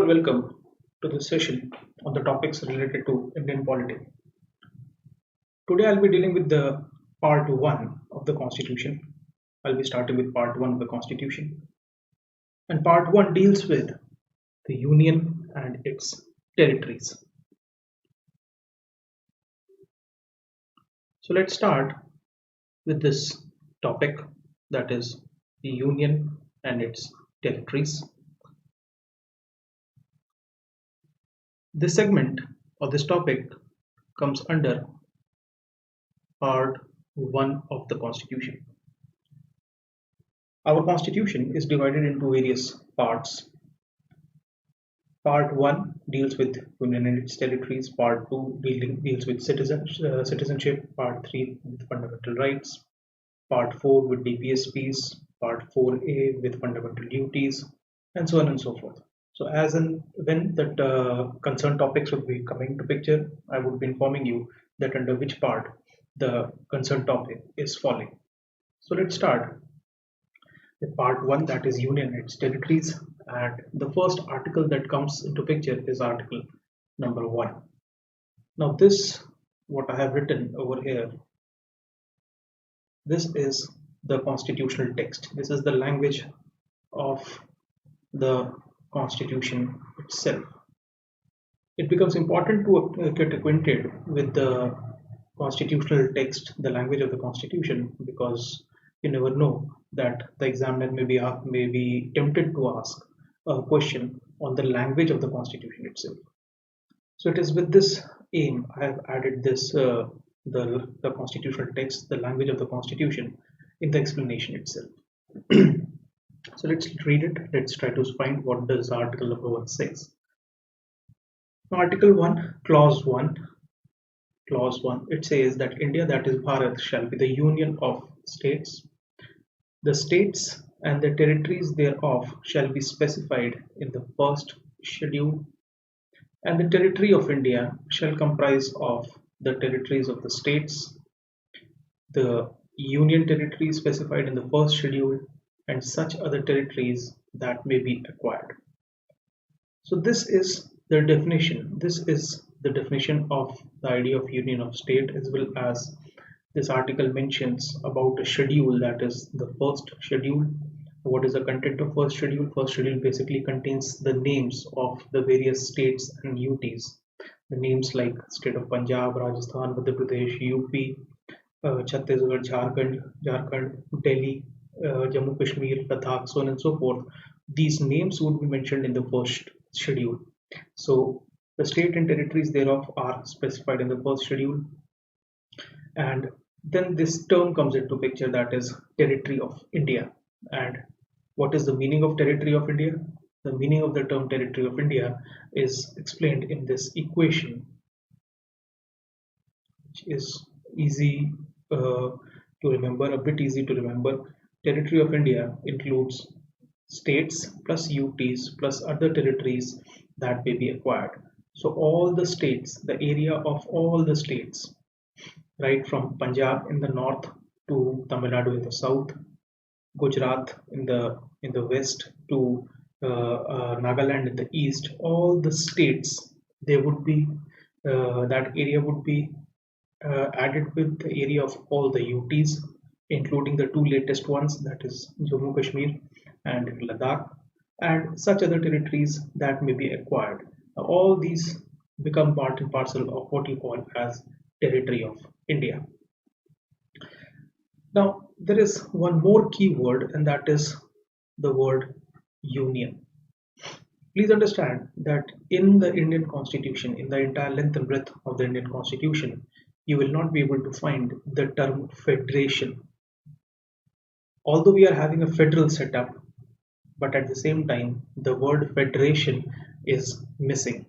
and welcome to this session on the topics related to Indian polity. Today I'll be dealing with the part 1 of the Constitution. I'll be starting with part 1 of the Constitution. And part 1 deals with the Union and its territories. So let's start with this topic, that is the Union and its territories. This segment or this topic comes under part 1 of the Constitution. Our Constitution is divided into various parts. Part 1 deals with Union and its territories, Part 2 deals with citizenship, Part 3 with fundamental rights, Part 4 with DPSPs, Part 4A with fundamental duties, and so on and so forth. So as and when that concerned topics would be coming to picture, I would be informing you that under which part the concerned topic is falling. So let's start with part 1, that is Union and its territories, and the first article that comes into picture is article number 1. Now this, what I have written over here, this is the constitutional text. This is the language of the Constitution itself. It becomes important to get acquainted with the constitutional text, the language of the Constitution, because you never know that the examiner may be tempted to ask a question on the language of the Constitution itself. So it is with this aim I have added this the constitutional text, the language of the Constitution, in the explanation itself. So let's read it. Let's try to find what does article number 1 says. Article 1, clause 1. Clause 1, it says that India, that is Bharat, shall be the union of states. The states and the territories thereof shall be specified in the first schedule, and the territory of India shall comprise of the territories of the states, the union territory specified in the first schedule, and such other territories that may be acquired. So this is the definition. This is the definition of the idea of union of state, as well as this article mentions about a schedule, that is the first schedule. What is the content of first schedule? First schedule basically contains the names of the various states and UTs. The names like state of Punjab, Rajasthan, Madhya Pradesh, UP, Chhattisgarh, Jharkhand, Delhi, Jammu Kashmir, Ladakh, so on and so forth. These names would be mentioned in the first schedule. So the state and territories thereof are specified in the first schedule, and then this term comes into picture, that is territory of India. And what is the meaning of territory of India? The meaning of the term territory of India is explained in this equation, which is easy to remember, a bit easy to remember. Territory of India includes states plus UTs plus other territories that may be acquired. So all the states, the area of all the states, right from Punjab in the north to Tamil Nadu in the south, Gujarat in the west to Nagaland in the east, all the states, they would be that area would be added with the area of all the UTs, including the two latest ones, that is Jammu Kashmir and Ladakh, and such other territories that may be acquired. All these become part and parcel of what you call as territory of India. Now, there is one more key word, and that is the word union. Please understand that in the Indian Constitution, in the entire length and breadth of the Indian Constitution, you will not be able to find the term federation. Although we are having a federal setup, but at the same time, the word federation is missing.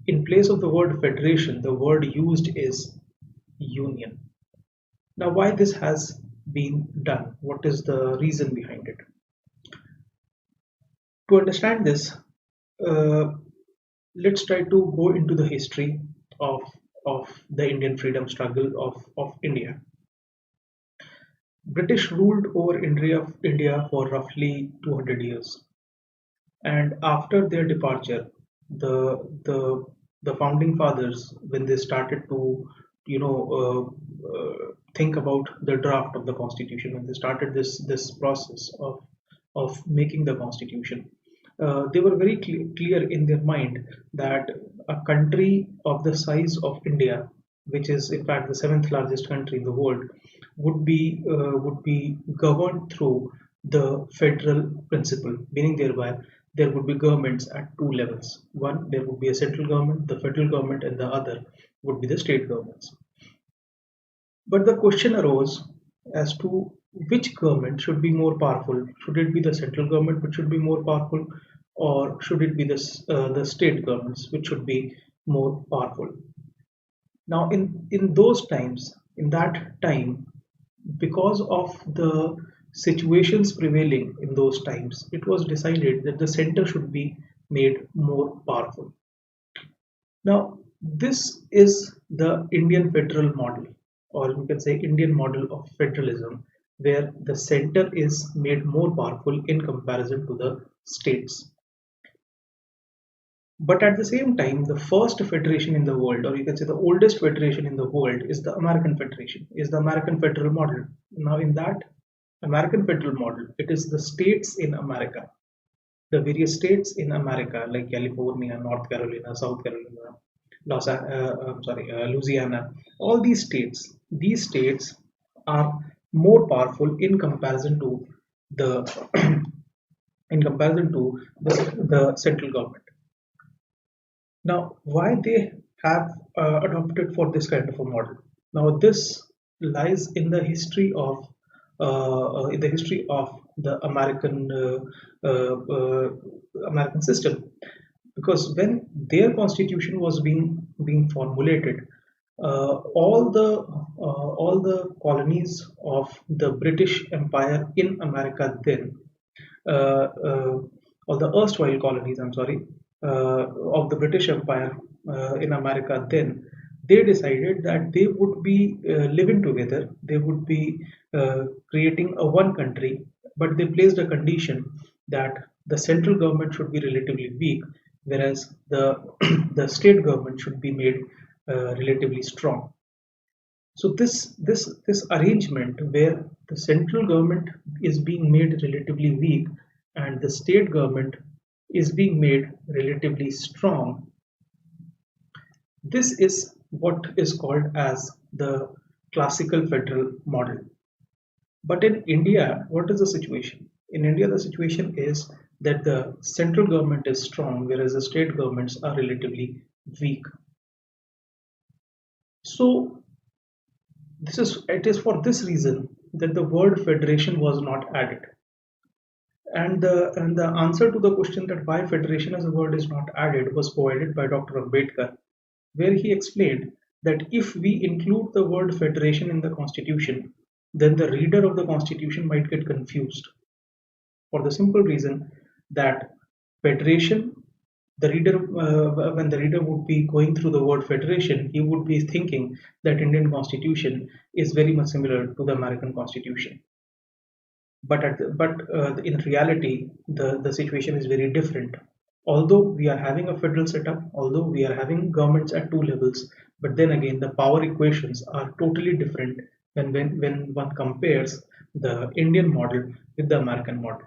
In place of the word federation, the word used is union. Now, why this has been done? What is the reason behind it? To understand this, let's try to go into the history of the Indian freedom struggle of India. British ruled over India for roughly 200 years. And after their departure, the the the founding fathers, when they started to you know think about the draft of the constitution, when they started this process of making the constitution, they were very clear in their mind that a country of the size of India, which is in fact the seventh largest country in the world, would be governed through the federal principle, meaning thereby there would be governments at two levels. One, there would be a central government, the federal government, and the other would be the state governments. But the question arose as to which government should be more powerful. Should it be the central government which should be more powerful, or should it be the state governments which should be more powerful? Now, in those times, in that time, because of the situations prevailing in those times, it was decided that the center should be made more powerful. Now, this is the Indian federal model, or you can say Indian model of federalism, where the center is made more powerful in comparison to the states. But at the same time, the first federation in the world, or you can say the oldest federation in the world, is the American Federation, is the American federal model. Now, in that American federal model, it is the states in America, the various states in America, like California, North Carolina, South Carolina, Louisiana, all these states are more powerful in comparison to the in comparison to the central government. Now, why they have adopted for this kind of a model? Now, this lies in the history of the American system, because when their constitution was being formulated, all the colonies of the British Empire in America then, or the erstwhile colonies, I'm sorry, of the British Empire in America then, they decided that they would be living together, they would be creating a one country, but they placed a condition that the central government should be relatively weak, whereas the the state government should be made relatively strong. So this arrangement where the central government is being made relatively weak and the state government is being made relatively strong, this is what is called as the classical federal model. But in India, what is the situation? In India, the situation is that the central government is strong, whereas the state governments are relatively weak. So it is for this reason that the word federation was not added. And the answer to the question that why federation as a word is not added was provided by Dr. Ambedkar, where he explained that if we include the word federation in the constitution, then the reader of the constitution might get confused, for the simple reason that federation, the reader, when the reader would be going through the word federation, he would be thinking that Indian constitution is very much similar to the American constitution. But in reality, the situation is very different. Although we are having a federal setup, although we are having governments at two levels, but then again the power equations are totally different when one compares the Indian model with the American model.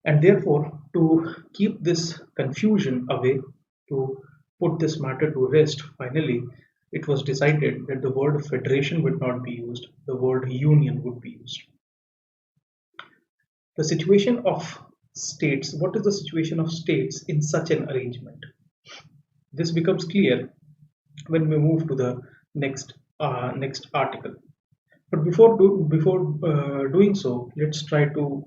And therefore, to keep this confusion away, to put this matter to rest, finally, it was decided that the word federation would not be used, the word union would be used. The situation of states, what is the situation of states in such an arrangement? This becomes clear when we move to the next article. But before doing so, let's try to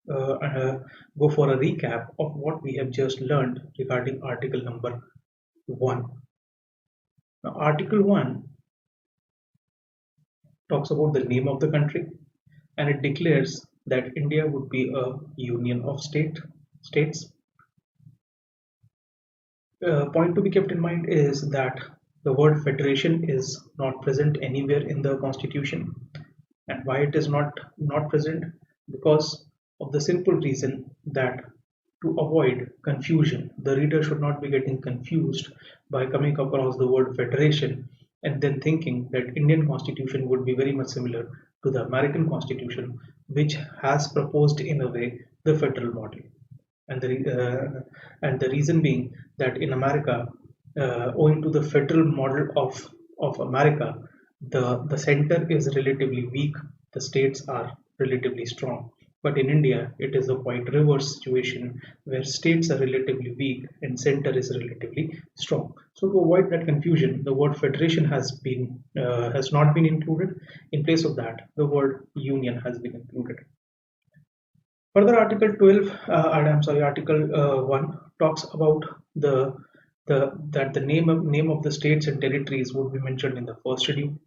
go for a recap of what we have just learned regarding article number 1. Now, article 1 talks about the name of the country, and it declares that India would be a union of states. Point to be kept in mind is that the word federation is not present anywhere in the constitution. And why it is not present? Because of the simple reason that to avoid confusion, the reader should not be getting confused by coming across the word federation and then thinking that Indian constitution would be very much similar to the American constitution, which has proposed in a way the federal model. And the reason being that in America, owing to the federal model of America, the center is relatively weak, the states are relatively strong. But in India, it is a quite reverse situation where states are relatively weak and center is relatively strong. So to avoid that confusion, the word federation has not been included. In place of that, the word union has been included. Further, Article 12, Article 1 talks about that the name of the states and territories would be mentioned in the first schedule.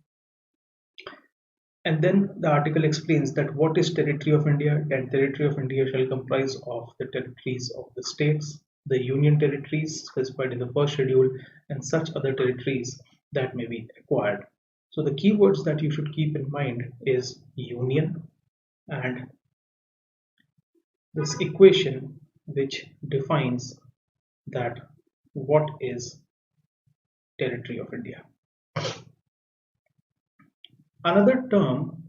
And then the article explains that what is territory of India, and territory of India shall comprise of the territories of the states, the union territories specified in the first schedule, and such other territories that may be acquired. So the keywords that you should keep in mind is union and this equation which defines that what is territory of India. Another term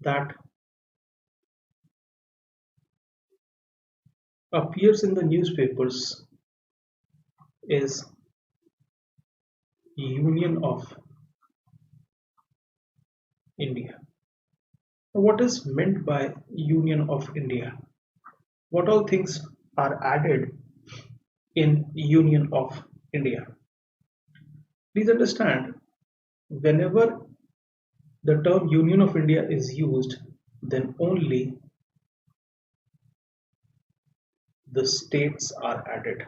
that appears in the newspapers is Union of India. What is meant by Union of India? What all things are added in Union of India? Please understand, whenever the term Union of India is used, then only the states are added,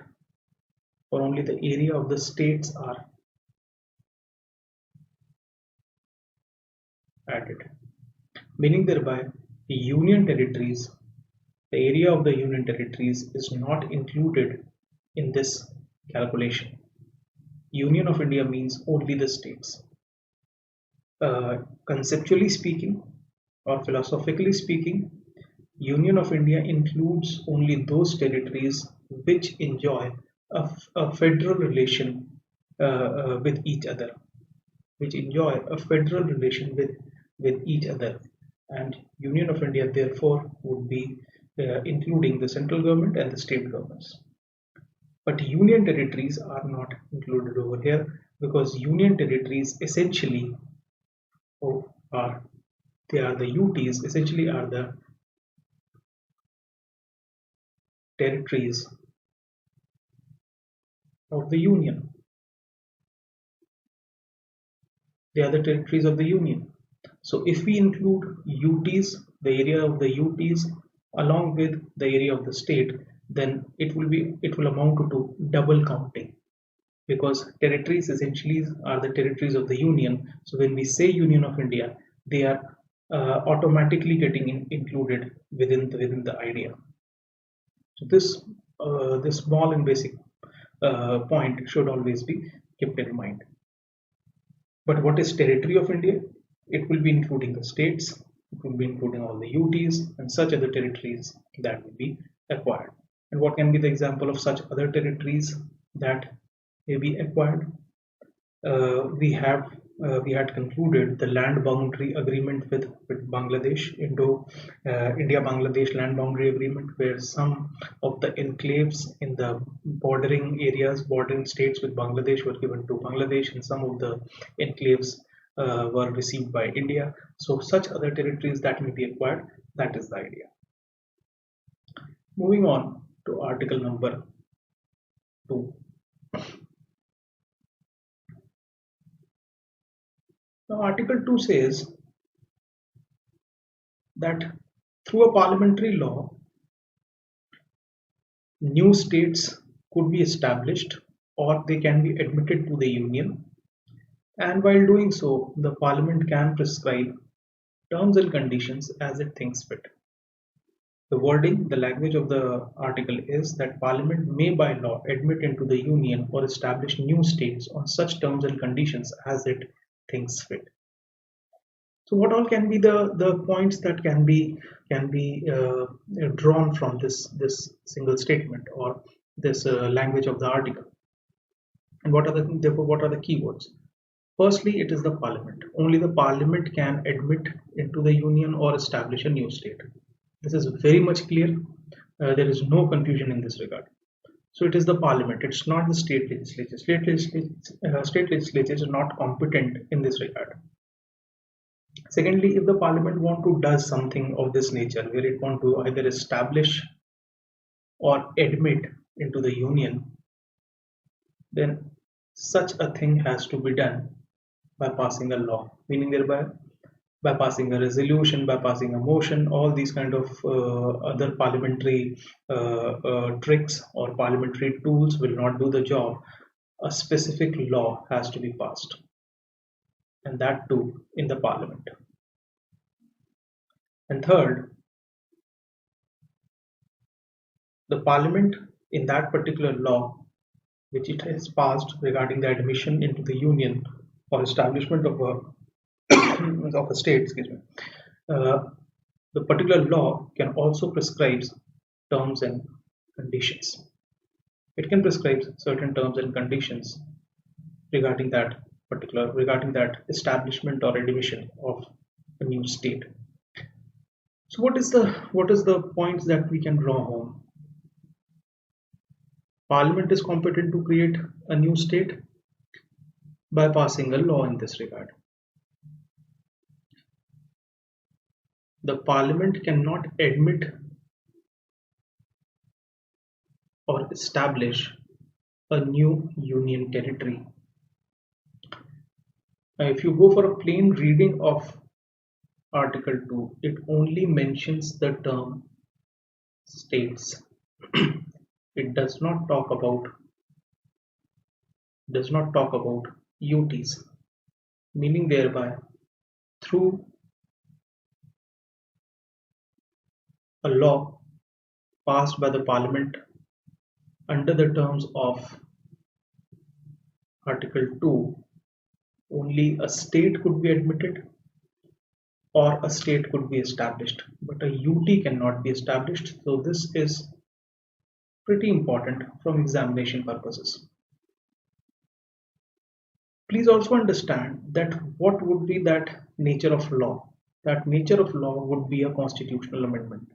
or only the area of the states are added, meaning thereby the union territories, the area of the union territories is not included in this calculation. Union of India means only the states. Conceptually speaking or philosophically speaking, Union of India includes only those territories which enjoy a federal relation with each other, which enjoy a federal relation with each other. And Union of India therefore would be including the central government and the state governments. But union territories are not included over here because union territories essentially are the UTs essentially are the territories of the union. They are the territories of the union. So if we include UTs, the area of the UTs along with the area of the state, then it will amount to double counting, because territories essentially are the territories of the union. So when we say Union of India, they are automatically getting included within the idea. So this small and basic point should always be kept in mind. But what is territory of India? It will be including the states, it will be including all the UTs and such other territories that will be acquired. And what can be the example of such other territories that may be acquired? We had concluded the land boundary agreement with Bangladesh, India-Bangladesh land boundary agreement, where some of the enclaves in the bordering areas, bordering states with Bangladesh were given to Bangladesh, and some of the enclaves were received by India. So such other territories that may be acquired, that is the idea. Moving on to article number 2. Now, Article 2 says that through a parliamentary law, new states could be established or they can be admitted to the union, and while doing so, the parliament can prescribe terms and conditions as it thinks fit. The wording, the language of the article is that Parliament may by law admit into the union or establish new states on such terms and conditions as it thinks fit. So what all can be the points that can be drawn from this single statement or this language of the article, and what are the therefore what are the keywords? Firstly, it is the parliament. Only the parliament can admit into the union or establish a new state. This is very much clear. There is no confusion in this regard. So it is the parliament. It's not the state legislature. State legislature is not competent in this regard. Secondly, if the parliament want to do something of this nature, where it want to either establish or admit into the union, then such a thing has to be done by passing a law, meaning thereby by passing a resolution, by passing a motion, all these kind of other parliamentary tricks or parliamentary tools will not do the job. A specific law has to be passed, and that too in the parliament. And third, the parliament in that particular law which it has passed regarding the admission into the union or establishment of a of a state, excuse me, uh, the particular law can also prescribe terms and conditions. It can prescribe certain terms and conditions regarding that establishment or admission of a new state. So what is the points that we can draw home? Parliament is competent to create a new state by passing a law in this regard. The parliament cannot admit or establish a new union territory. Now, if you go for a plain reading of Article 2, it only mentions the term states. It does not talk about UTs, meaning thereby through a law passed by the parliament under the terms of Article 2, only a state could be admitted or a state could be established, but a UT cannot be established. So this is pretty important from examination purposes. Please also understand that what would be that nature of law? That nature of law would be a constitutional amendment.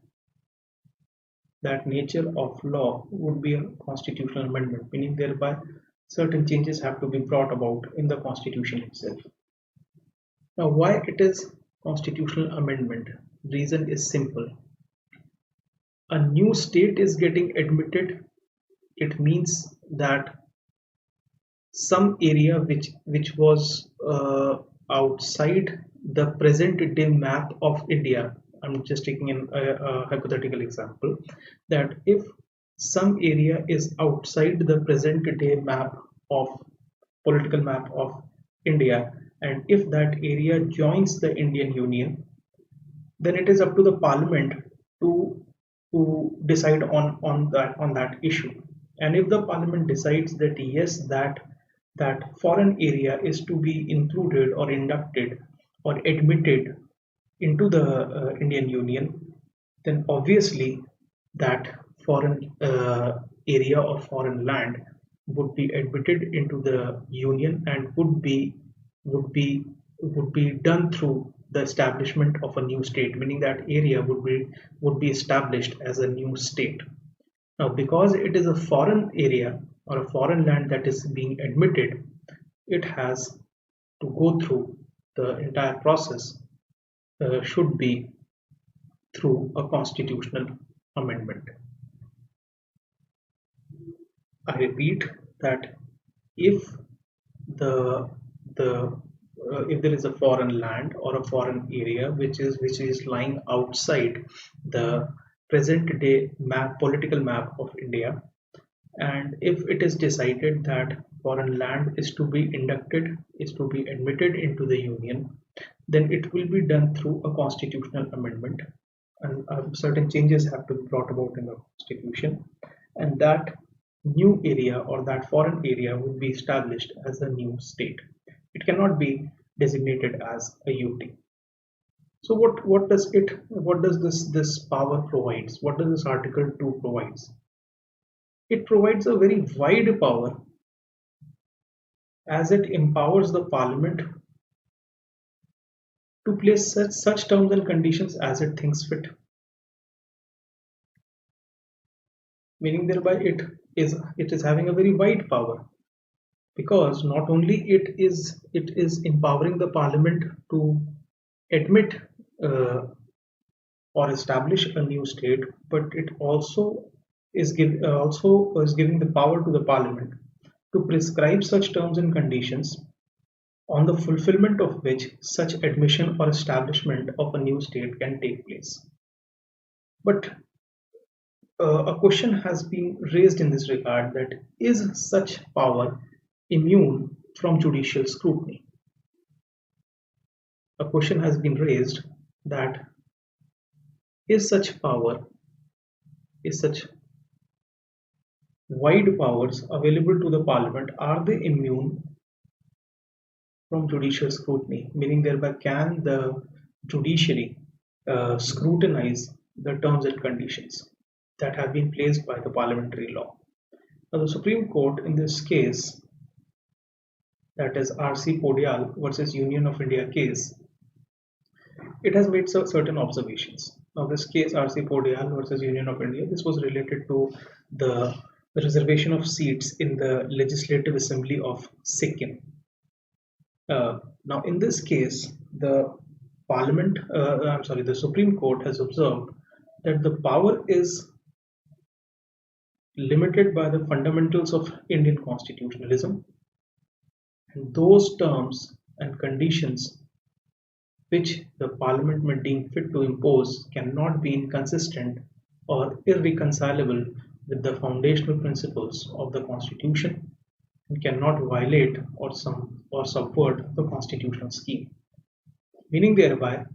That nature of law would be a constitutional amendment, meaning thereby certain changes have to be brought about in the constitution itself. Now, why it is constitutional amendment? Reason is simple. A new state is getting admitted. It means that some area which was outside the present day map of India. I'm just taking a hypothetical example that if some area is outside the present day map of political map of India, and if that area joins the Indian Union, then it is up to the parliament to decide on that issue. And if the parliament decides that yes, that foreign area is to be included or inducted or admitted into the Indian Union, then obviously that foreign area or foreign land would be admitted into the union and would be would be done through the establishment of a new state, meaning that area would be established as a new state. Now, because it is a foreign area or a foreign land that is being admitted, it has to go through the entire process, should be through a constitutional amendment. I repeat that if the if there is a foreign land or a foreign area which is lying outside the present day political map of India, and if it is decided that foreign land is to be inducted, is to be admitted into the union, then it will be done through a constitutional amendment, and certain changes have to be brought about in the constitution, and that new area or that foreign area would be established as a new state. It cannot be designated as a UT. So what does this power provides? What does this Article 2 provides? It provides a very wide power as it empowers the Parliament to place such terms and conditions as it thinks fit. Meaning thereby it is having a very wide power, because not only it is empowering the Parliament to admit or establish a new state, but it also is giving the power to the Parliament to prescribe such terms and conditions on the fulfillment of which such admission or establishment of a new state can take place. But a question has been raised in this regard, that is such power immune from judicial scrutiny? A question has been raised that is such power, is such wide powers available to the Parliament, are they immune from judicial scrutiny? Meaning thereby, can the judiciary scrutinize the terms and conditions that have been placed by the parliamentary law? Now, the Supreme Court in this case, that is RC Podial versus Union of India case, it has made certain observations. Now, this case RC Podial versus Union of India, this was related to the reservation of seats in the Legislative Assembly of Sikkim. Now, in this case, the Supreme Court has observed that the power is limited by the fundamentals of Indian constitutionalism, and those terms and conditions which the Parliament may deem fit to impose cannot be inconsistent or irreconcilable with the foundational principles of the Constitution, and cannot violate or subvert the constitutional scheme. Meaning thereby,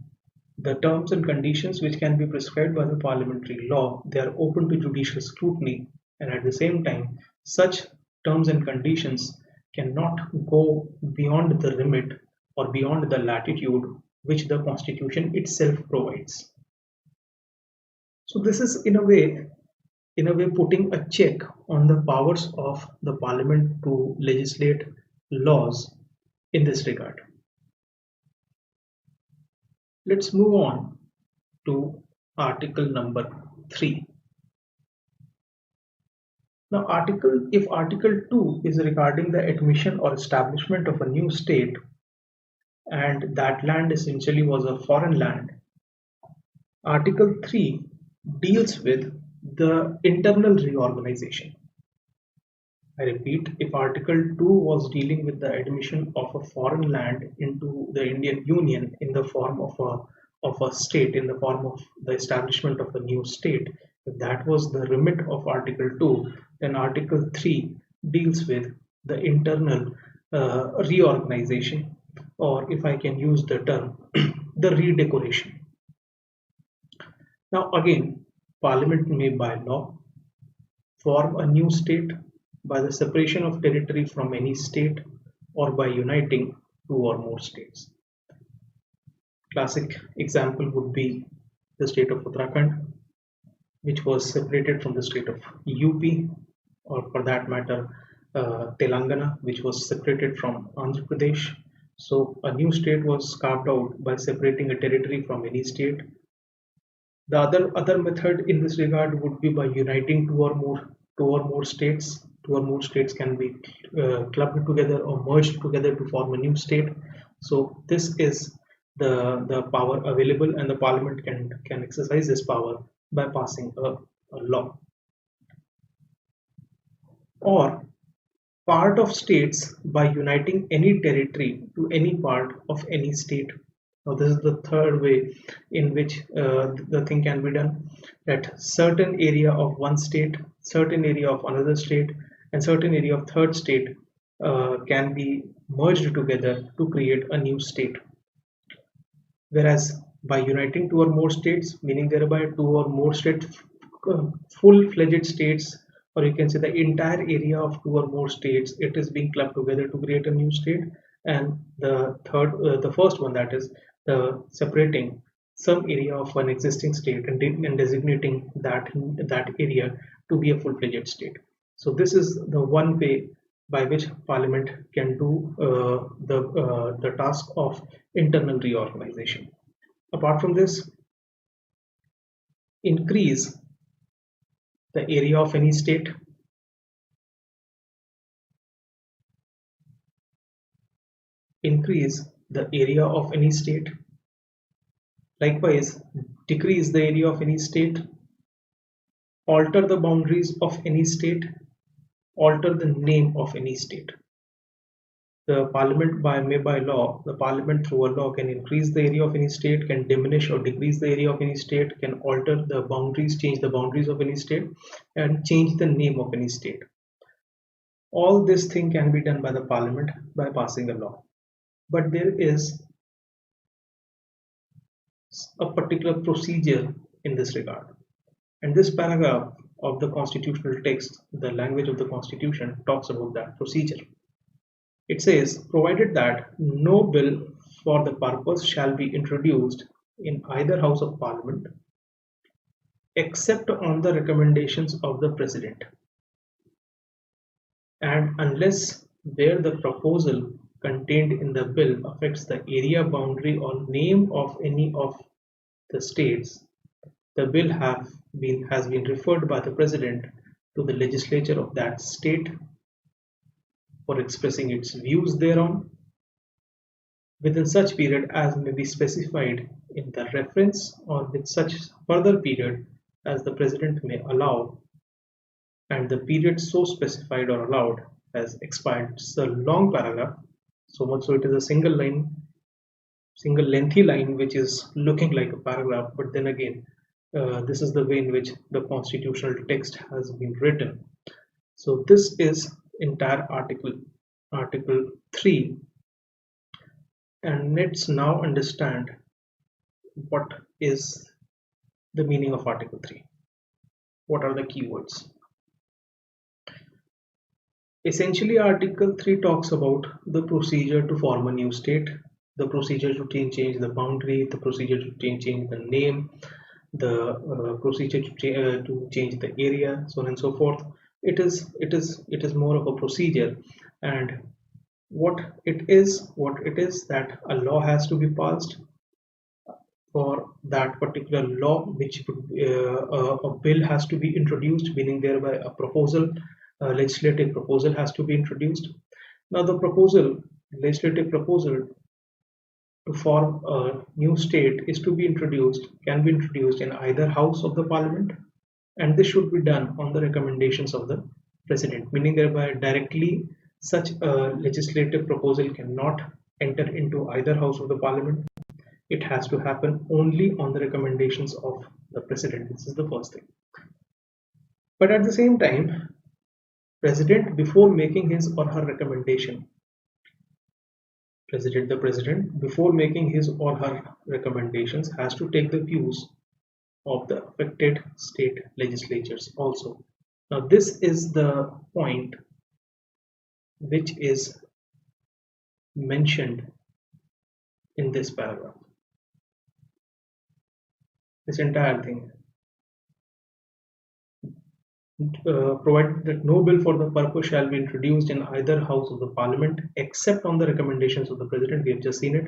the terms and conditions which can be prescribed by the parliamentary law, they are open to judicial scrutiny, and at the same time, such terms and conditions cannot go beyond the remit or beyond the latitude which the Constitution itself provides. So this is in a way putting a check on the powers of the Parliament to legislate laws in this regard. Let's move on to article number 3. Now, if article 2 is regarding the admission or establishment of a new state, and that land essentially was a foreign land, article 3 deals with the internal reorganization. I repeat, if article 2 was dealing with the admission of a foreign land into the Indian Union in the form of a state, in the form of the establishment of a new state, if that was the remit of article 2, then article 3 deals with the internal reorganization, or if I can use the term, the redecoration. Now again, Parliament may by law form a new state by the separation of territory from any state, or by uniting two or more states. Classic example would be the state of Uttarakhand, which was separated from the state of UP, or for that matter Telangana, which was separated from Andhra Pradesh. So a new state was carved out by separating a territory from any state. The other method in this regard would be by uniting two or more states. Two or more states can be clubbed together or merged together to form a new state. So this is the power available, and the Parliament can exercise this power by passing a law. Or part of states by uniting any territory to any part of any state. Now this is the third way in which the thing can be done, that certain area of one state, certain area of another state, and certain area of third state can be merged together to create a new state. Whereas by uniting two or more states, meaning thereby two or more states, full-fledged states, or you can say the entire area of two or more states, it is being clubbed together to create a new state. And the first one, that is the separating some area of an existing state and designating that area to be a full-fledged state. So this is the one way by which Parliament can do the task of internal reorganization. Apart from this, increase the area of any state, increase the area of any state. Likewise, decrease the area of any state, alter the boundaries of any state, alter the name of any state. The parliament by law, the parliament through a law can increase the area of any state, can diminish or decrease the area of any state, can alter the boundaries, change the boundaries of any state, and change the name of any state. All this thing can be done by the parliament by passing a law. But there is a particular procedure in this regard. And this paragraph of the constitutional text, the language of the constitution, talks about that procedure. It says, provided that no bill for the purpose shall be introduced in either house of parliament except on the recommendations of the president, and unless where the proposal contained in the bill affects the area boundary or name of any of the states, the bill has been referred by the president to the legislature of that state for expressing its views thereon within such period as may be specified in the reference, or with such further period as the president may allow, and the period so specified or allowed has expired. It's a long paragraph, so much so it is a single lengthy line which is looking like a paragraph, but then again this is the way in which the constitutional text has been written. So this is entire article 3, and let's now understand what is the meaning of article 3. What are the keywords? Essentially, article 3 talks about the procedure to form a new state, the procedure to change the boundary, the procedure to change the name, the procedure to change the area, so on and so forth. It is more of a procedure, and what it is that a law has to be passed. For that particular law, which a bill has to be introduced, meaning thereby a legislative proposal has to be introduced. Now the legislative proposal to form a new state can be introduced in either house of the parliament, and this should be done on the recommendations of the president, meaning thereby directly such a legislative proposal cannot enter into either house of the parliament. It has to happen only on the recommendations of the president. This is the first thing. But at the same time, president, before making his or her recommendation, the president before making his or her recommendations has to take the views of the affected state legislatures also. Now this is the point which is mentioned in this paragraph. This entire thing, provided that no bill for the purpose shall be introduced in either house of the parliament except on the recommendations of the president, we have just seen it,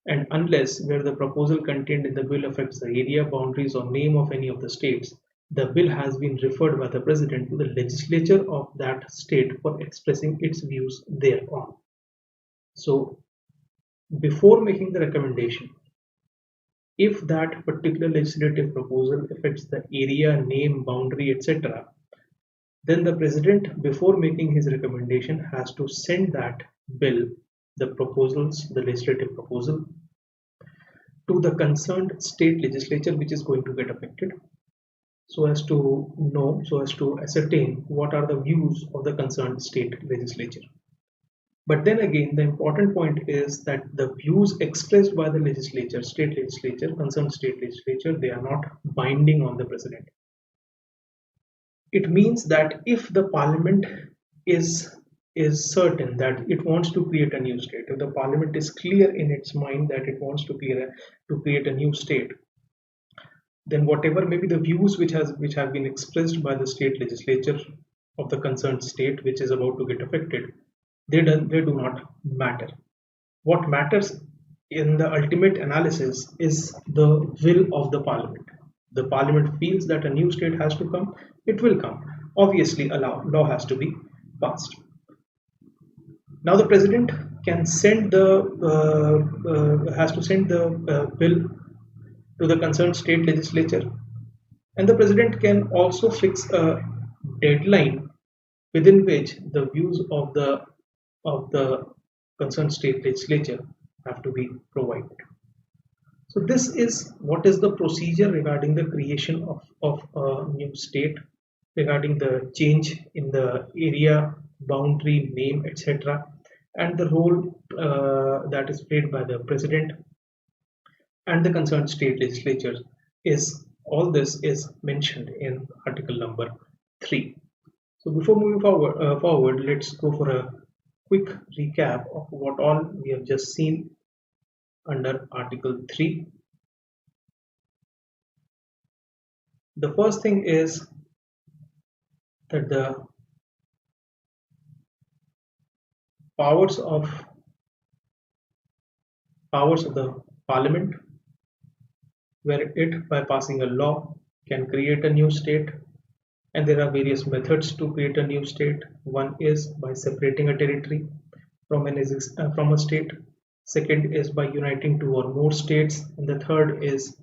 and unless where the proposal contained in the bill affects the area, boundaries, or name of any of the states, the bill has been referred by the president to the legislature of that state for expressing its views thereon. So before making the recommendation, if that particular legislative proposal affects the area, name, boundary, etc., then the president, before making his recommendation, has to send that bill, the legislative proposal, to the concerned state legislature which is going to get affected, so as to ascertain what are the views of the concerned state legislature. But then again, the important point is that the views expressed by the concerned state legislature, they are not binding on the president. It means that if the parliament is certain that it wants to create a new state, if the parliament is clear in its mind that it wants to create a new state, then whatever may be the views which have been expressed by the state legislature of the concerned state which is about to get affected, they do not matter. What matters in the ultimate analysis is the will of the parliament. The parliament feels that a new state has to come, it will come. Obviously, a law has to be passed. Now the president can send the has to send the bill to the concerned state legislature, and the president can also fix a deadline within which the views of the concerned state legislature have to be provided. So this is what is the procedure regarding the creation of a new state, regarding the change in the area, boundary, name, etc., and the role that is played by the president and the concerned state legislature. Is all this is mentioned in article number 3. So before moving forward, let's go for a quick recap of what all we have just seen under article 3. The first thing is that the powers of the parliament, where it by passing a law can create a new state, and there are various methods to create a new state. One is by separating a territory from a state. Second is by uniting two or more states, and the third is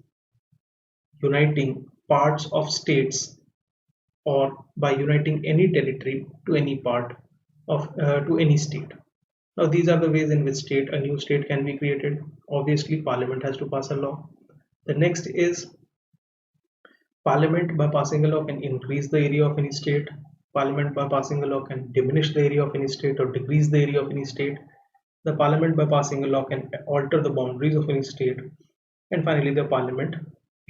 uniting parts of states, or by uniting any territory to any part of to any state. Now these are the ways in which a new state can be created. Obviously, parliament has to pass a law. The next is parliament by passing a law can increase the area of any state. Parliament by passing a law can diminish the area of any state or decrease the area of any state. The parliament by passing a law can alter the boundaries of any state. And finally, the parliament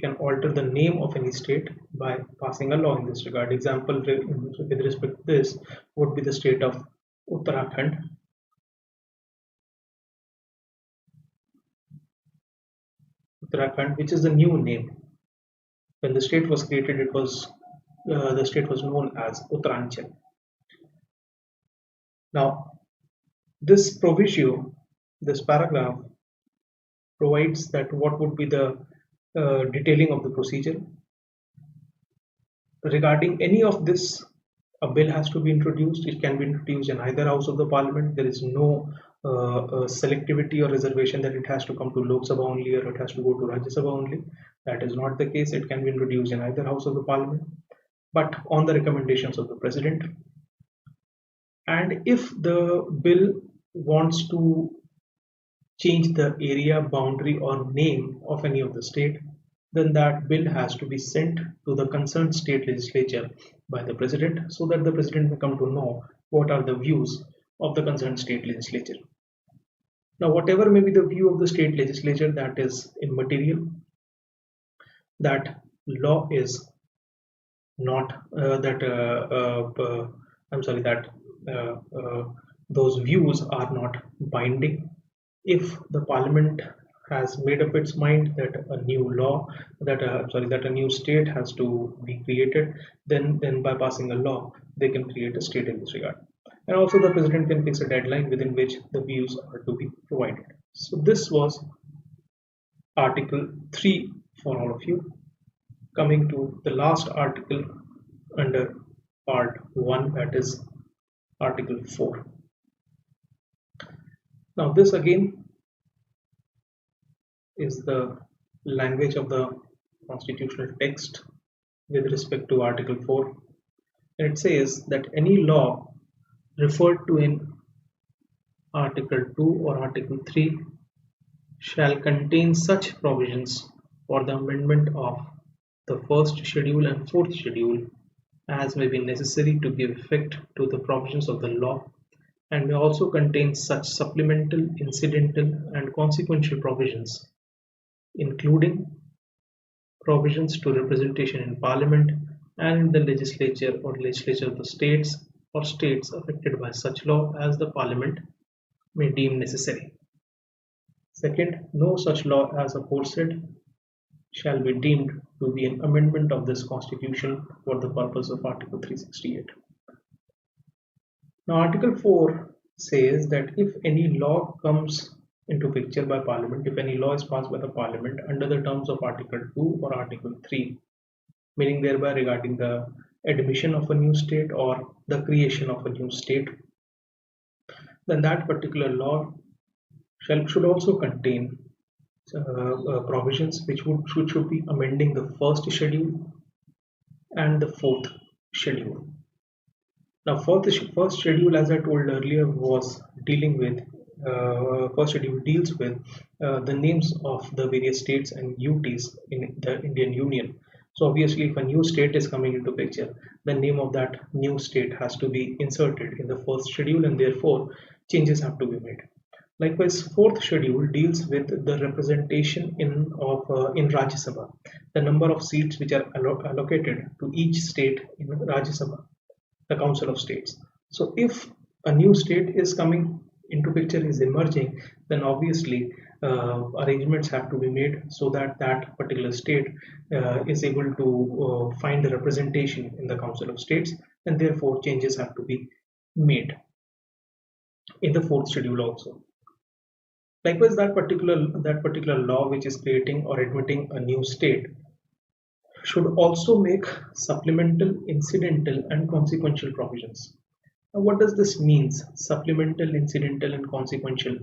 can alter the name of any state by passing a law in this regard. Example with respect to this would be the state of Uttarakhand. Uttarakhand, which is the new name. When the state was created, the state was known as Uttaranchal. Now, this proviso, this paragraph, provides that what would be the detailing of the procedure. Regarding any of this, a bill has to be introduced. It can be introduced in either house of the parliament. There is no selectivity or reservation that it has to come to Lok Sabha only or it has to go to Rajya Sabha only. That is not the case. It can be introduced in either house of the parliament, but on the recommendations of the president. And if the bill wants to change the area, boundary, or name of any of the state, then that bill has to be sent to the concerned state legislature by the president, so that the president may come to know what are the views of the concerned state legislature. Now, whatever may be the view of the state legislature, that is immaterial. That law is not those views are not binding. If the parliament has made up its mind that a new law, that a new state has to be created, then by passing a law, they can create a state in this regard. And also the president can fix a deadline within which the views are to be provided. So this was Article 3 for all of you. Coming to the last article under part 1, that is Article 4. Now this again is the language of the constitutional text with respect to Article 4. And it says that any law referred to in Article 2 or Article 3 shall contain such provisions for the amendment of the first schedule and fourth schedule as may be necessary to give effect to the provisions of the law, and may also contain such supplemental, incidental, and consequential provisions, including provisions to representation in Parliament and in the legislature or legislature of the states or states affected by such law as the Parliament may deem necessary. Second, no such law as aforesaid shall be deemed to be an amendment of this constitution for the purpose of Article 368. Now, Article 4 says that if any law comes into picture by Parliament, if any law is passed by the Parliament under the terms of Article 2 or Article 3, meaning thereby regarding the admission of a new state or the creation of a new state, then that particular law should also contain provisions which should be amending the first schedule and the fourth schedule. Now, first schedule, as I told earlier, was dealing with first schedule deals with the names of the various states and UTs in the Indian Union. So obviously, if a new state is coming into picture, the name of that new state has to be inserted in the first schedule, and therefore changes have to be made. Likewise, fourth schedule deals with the representation in Rajya Sabha, the number of seats which are allocated to each state in Rajya Sabha, the Council of States. So if a new state is coming into picture, is emerging, then obviously arrangements have to be made so that that particular state is able to find the representation in the Council of States, and therefore changes have to be made in the fourth schedule also. Likewise, that particular law which is creating or admitting a new state should also make supplemental, incidental, and consequential provisions. Now, what does this mean? Supplemental, incidental, and consequential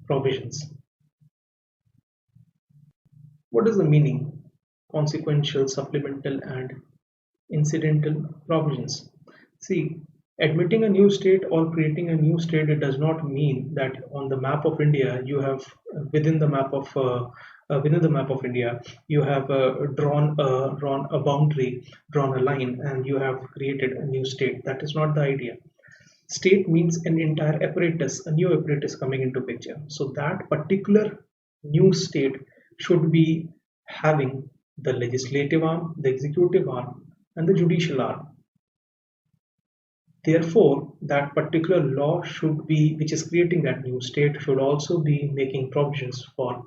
provisions. What is the meaning? Consequential, supplemental, and incidental provisions. See, admitting a new state or creating a new state, it does not mean that on the map of India you have within the map of India you have drawn a boundary, drawn a line, and you have created a new state. That is not the idea. State means an entire apparatus, a new apparatus coming into picture. So that particular new state should be having the legislative arm, the executive arm, and the judicial arm. Therefore, that particular law should be, which is creating that new state, should also be making provisions for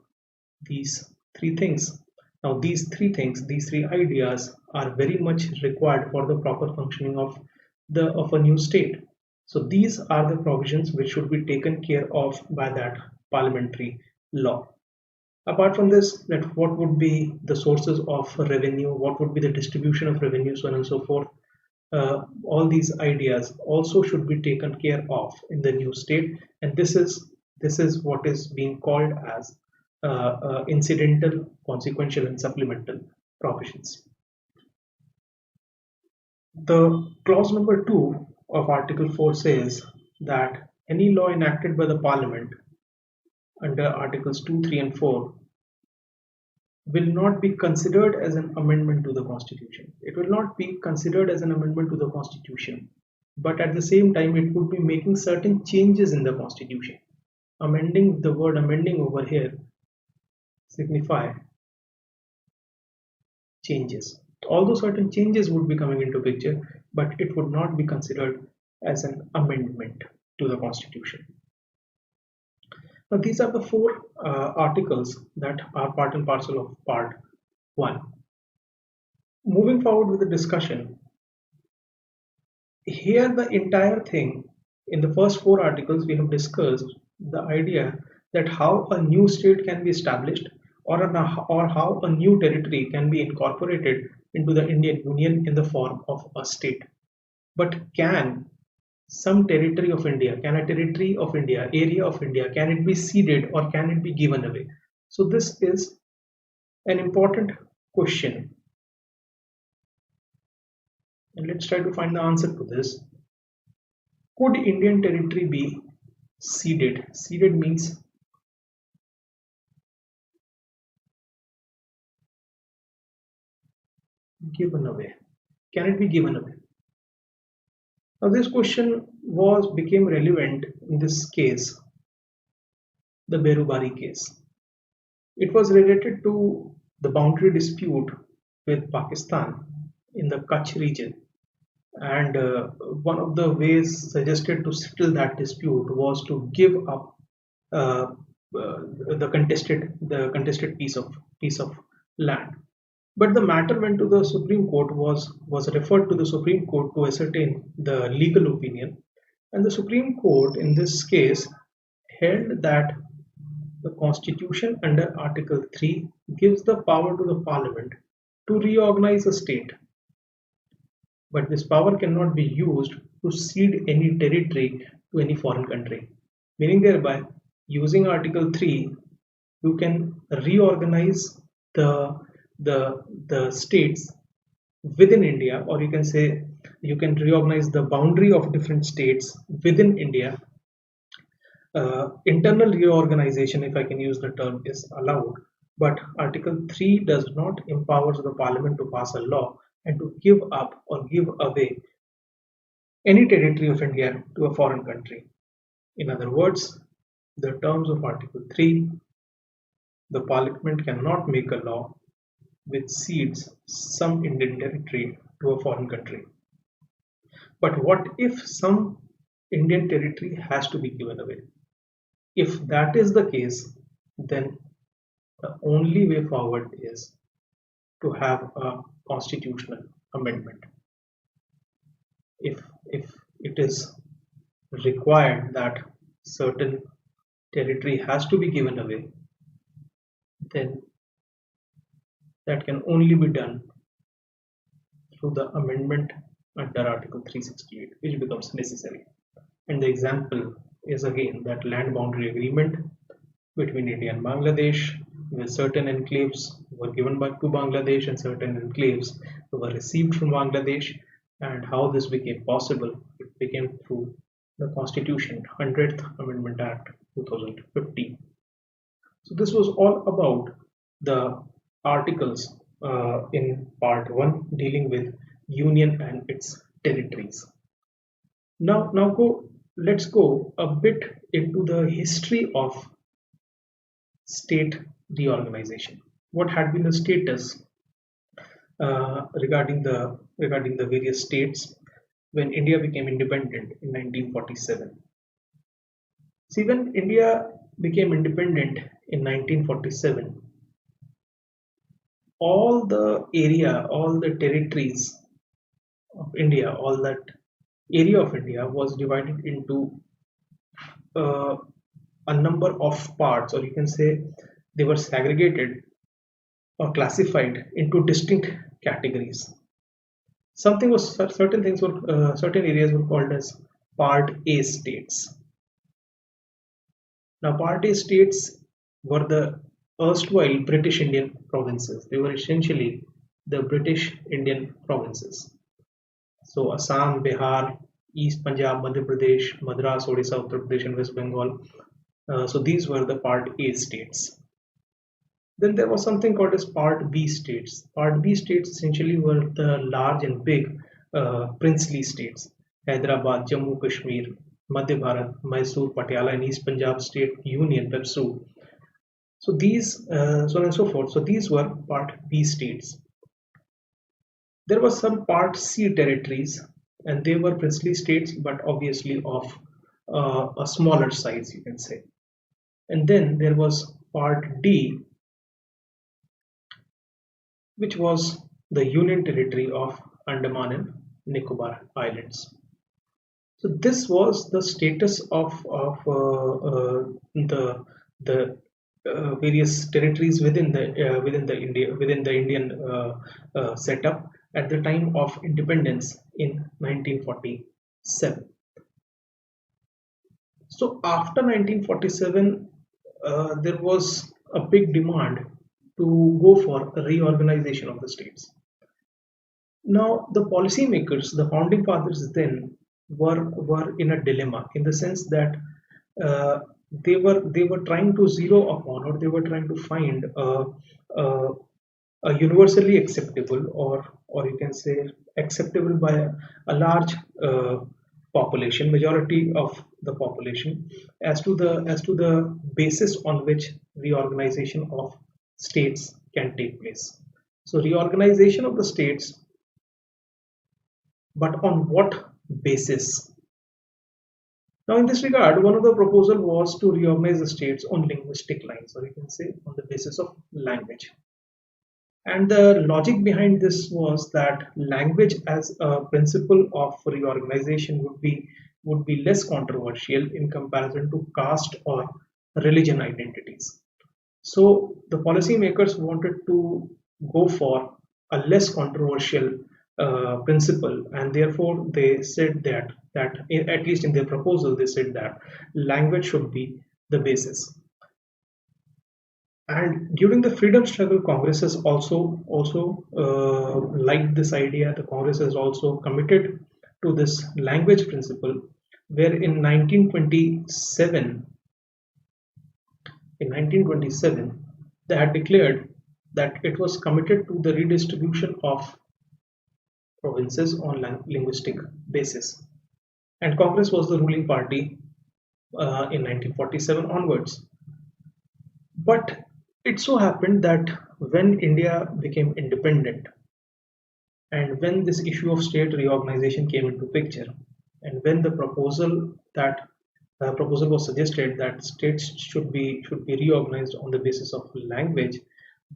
these three things. Now, these three things, these three ideas are very much required for the proper functioning of a new state. So these are the provisions which should be taken care of by that parliamentary law. Apart from this, that what would be the sources of revenue, what would be the distribution of revenue, so on and so forth. All these ideas also should be taken care of in the new state, and this is what is being called as incidental, consequential, and supplemental provisions. The clause number 2 of Article 4 says that any law enacted by the Parliament under Articles 2, 3, and 4 will not be considered as an amendment to the Constitution. It will not be considered as an amendment to the Constitution, but at the same time it would be making certain changes in the Constitution. Amending, the word amending over here signify changes. Although certain changes would be coming into picture, but it would not be considered as an amendment to the Constitution. Now, these are the four articles that are part and parcel of part 1. Moving forward with the discussion, here the entire thing, in the first 4 articles we have discussed the idea that how a new state can be established, or how a new territory can be incorporated into the Indian Union in the form of a state. But can some territory of India, can a territory of India, area of India, can it be ceded or can it be given away? So this is an important question, and let's try to find the answer to this. Could Indian territory be ceded? Ceded means given away. Can it be given away? Now this question became relevant in this case, the Berubari case. It was related to the boundary dispute with Pakistan in the Kutch region, and one of the ways suggested to settle that dispute was to give up the contested piece of land. But the matter went to the Supreme Court, was referred to the Supreme Court to ascertain the legal opinion, and the Supreme Court in this case held that the Constitution under Article 3 gives the power to the Parliament to reorganize a state, but this power cannot be used to cede any territory to any foreign country. Meaning thereby, using Article 3, you can reorganize the the states within India, or you can say you can reorganize the boundary of different states within India. Internal reorganization, if I can use the term, is allowed, but Article 3 does not empower the Parliament to pass a law and to give up or give away any territory of India to a foreign country. In other words, the terms of Article 3, the Parliament cannot make a law which cedes some Indian territory to a foreign country. But what if some Indian territory has to be given away? If that is the case, then the only way forward is to have a constitutional amendment. If it is required that certain territory has to be given away, then that can only be done through the amendment under Article 368, which becomes necessary. And the example is again that land boundary agreement between India and Bangladesh, where certain enclaves were given back to Bangladesh and certain enclaves were received from Bangladesh. And how this became possible? It became through the Constitution 100th Amendment Act 2015. So this was all about the articles in part 1 dealing with union and its territories. Now let's go a bit into the history of state reorganization. What had been the status regarding the various states when India became independent in 1947? See, when India became independent in 1947, all the territories of India, all that area of India was divided into uh, a number of parts, or you can say they were segregated or classified into distinct categories. Certain areas were called as Part A states. Now, Part A states were the erstwhile British Indian provinces. They were essentially the British Indian provinces. So, Assam, Bihar, East Punjab, Madhya Pradesh, Madras, Odisha, Uttar Pradesh, and West Bengal. So, these were the Part A states. Then there was something called as Part B states. Part B states essentially were the large and big princely states: Hyderabad, Jammu Kashmir, Madhya Bharat, Mysore, Patiala, and East Punjab State Union, PEPSU. So these, so on and so forth. So these were Part B states. There were some Part C territories, and they were princely states, but obviously of a smaller size, you can say. And then there was Part D, which was the Union Territory of Andaman and Nicobar Islands. So this was the status of the various territories within the Indian setup at the time of independence in 1947. So after 1947, there was a big demand to go for a reorganization of the states. Now, the policymakers, the founding fathers then were in a dilemma, in the sense that uh, they were trying to zero upon, or they were trying to find a, a universally acceptable, or you can say acceptable by a large population, majority of the population, as to the basis on which reorganization of states can take place. So reorganization of the states, but on what basis? Now, in this regard, one of the proposal was to reorganize the states on linguistic lines, or you can say on the basis of language. And the logic behind this was that language as a principle of reorganization would be less controversial in comparison to caste or religion identities. So the policymakers wanted to go for a less controversial principle, and therefore they said that at least in their proposal they said that language should be the basis. And during the freedom struggle, congresses also liked this idea. The Congress has also committed to this language principle, where in 1927 they had declared that it was committed to the redistribution of provinces on linguistic basis. And Congress was the ruling party in 1947 onwards. But it so happened that when India became independent, and when this issue of state reorganization came into picture, and when the proposal was suggested that states should be reorganized on the basis of language,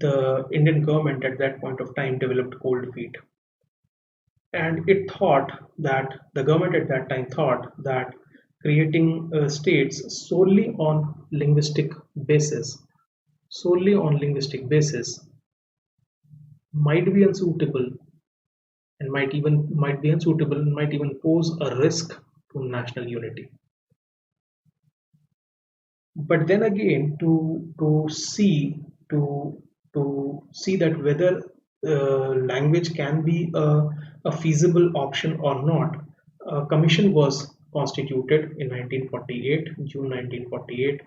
the Indian government at that point of time developed cold feet, and it thought that the government at that time thought that creating states solely on linguistic basis might be unsuitable and might even pose a risk to national unity. But then again, to see that whether language can be a feasible option or not, a commission was constituted in 1948, June 1948,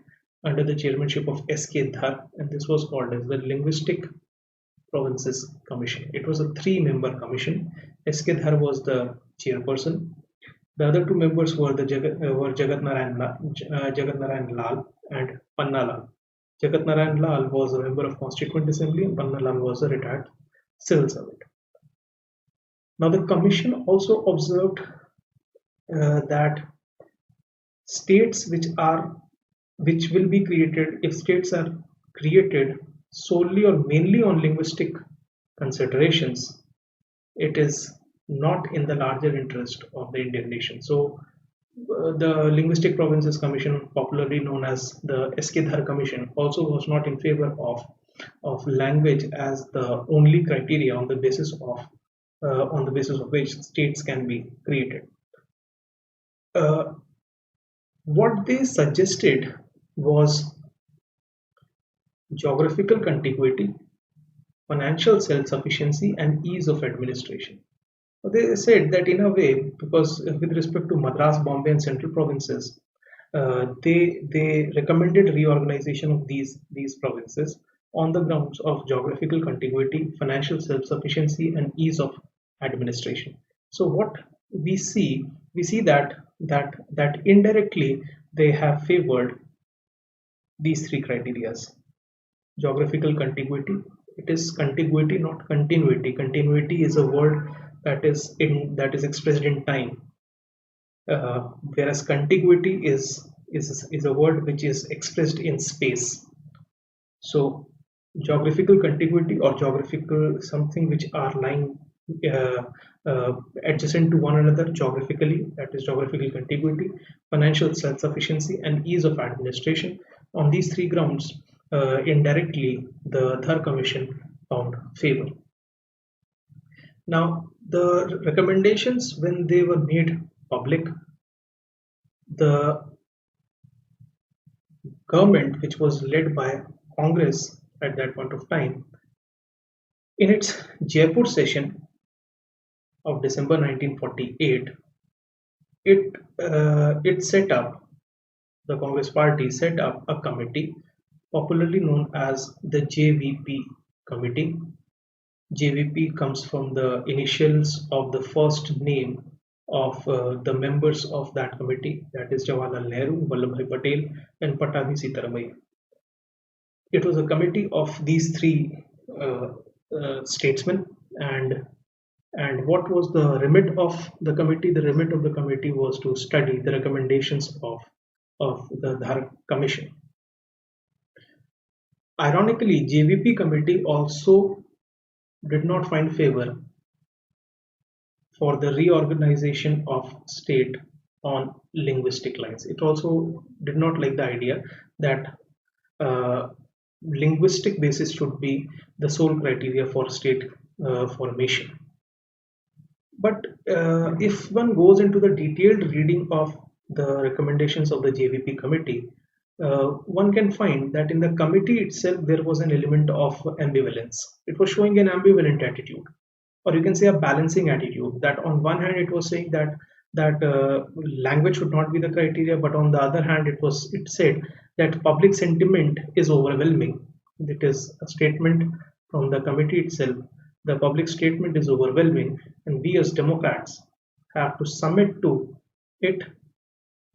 under the chairmanship of S.K. Dhar, and this was called as the Linguistic Provinces Commission. It was a three-member commission. S.K. Dhar was the chairperson. The other two members were Jagat Narayan Lal and Panna Lal. Jagat Narayan Lal was a member of Constituent Assembly, and Panna Lal was a retired civil servant. Now, the commission also observed that states which will be created, if states are created solely or mainly on linguistic considerations, it is not in the larger interest of the Indian nation. So the Linguistic Provinces Commission, popularly known as the S.K. Dhar Commission, also was not in favor of language as the only criteria on the basis of which states can be created. What they suggested was geographical contiguity, financial self-sufficiency, and ease of administration. They said that in a way, because with respect to Madras, Bombay, and Central provinces, they recommended reorganization of these provinces on the grounds of geographical contiguity, financial self-sufficiency, and ease of administration. So what we see that indirectly they have favored these three criterias: geographical contiguity. It is contiguity, not continuity. Continuity is a word that is expressed in time, whereas contiguity is a word which is expressed in space. So geographical contiguity, or geographical something which are lying uh, adjacent to one another geographically, that is geographical contiguity, financial self-sufficiency, and ease of administration. On these three grounds, indirectly, the Dhar Commission found favor. Now, the recommendations, when they were made public, the government, which was led by Congress at that point of time, in its Jaipur session of December 1948, it set up the Congress Party set up a committee, popularly known as the JVP committee. JVP comes from the initials of the first name of the members of that committee, that is Jawaharlal Nehru, Vallabhbhai Patel, and Pattabhi Sitaramaiah. It was a committee of these three statesmen, and what was the remit of the committee? The remit of the committee was to study the recommendations of the Dhar Commission. Ironically, JVP committee also did not find favor for the reorganization of state on linguistic lines. It also did not like the idea that linguistic basis should be the sole criteria for state formation. But if one goes into the detailed reading of the recommendations of the JVP committee, one can find that in the committee itself there was an element of ambivalence. It was showing an ambivalent attitude, or you can say a balancing attitude. That on one hand it was saying that language should not be the criteria, but on the other hand it said that public sentiment is overwhelming. It is a statement from the committee itself. The public statement is overwhelming, and we as Democrats have to submit to it,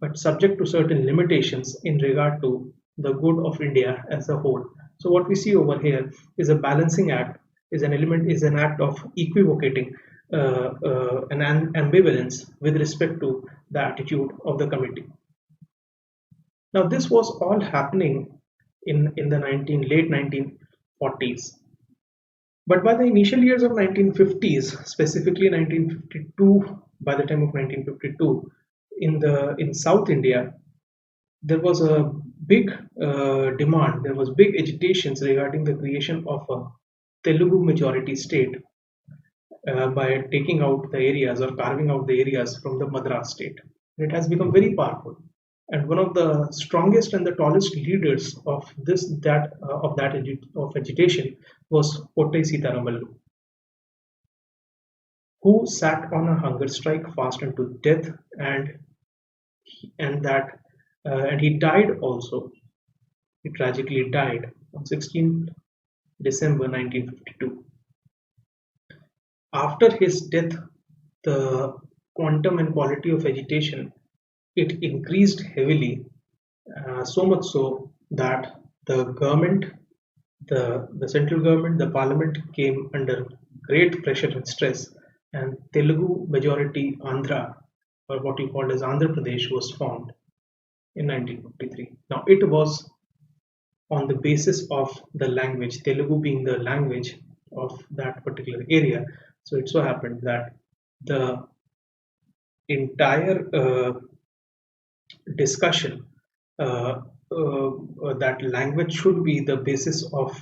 but subject to certain limitations in regard to the good of India as a whole. So what we see over here is a balancing act, is an act of equivocating an ambivalence with respect to the attitude of the committee. Now this was all happening in the late 1940s. But by the initial years of 1950s, specifically 1952, by the time of 1952, in South India, there was a big demand. There was big agitations regarding the creation of a Telugu majority state by taking out the areas or carving out the areas from the Madras state. It has become very powerful, and one of the strongest and the tallest leaders of of agitation was Pottai Sitaramallu, who sat on a hunger strike, fast unto death, and he died also. He tragically died on 16th December 1952. After his death, the quantum and quality of agitation, it increased heavily, so much so that the government, the central government, the parliament came under great pressure and stress, and Telugu majority Andhra, or what you called as Andhra Pradesh, was formed in 1953. Now it was on the basis of the language, Telugu being the language of that particular area. So it so happened that the entire discussion that language should be the basis of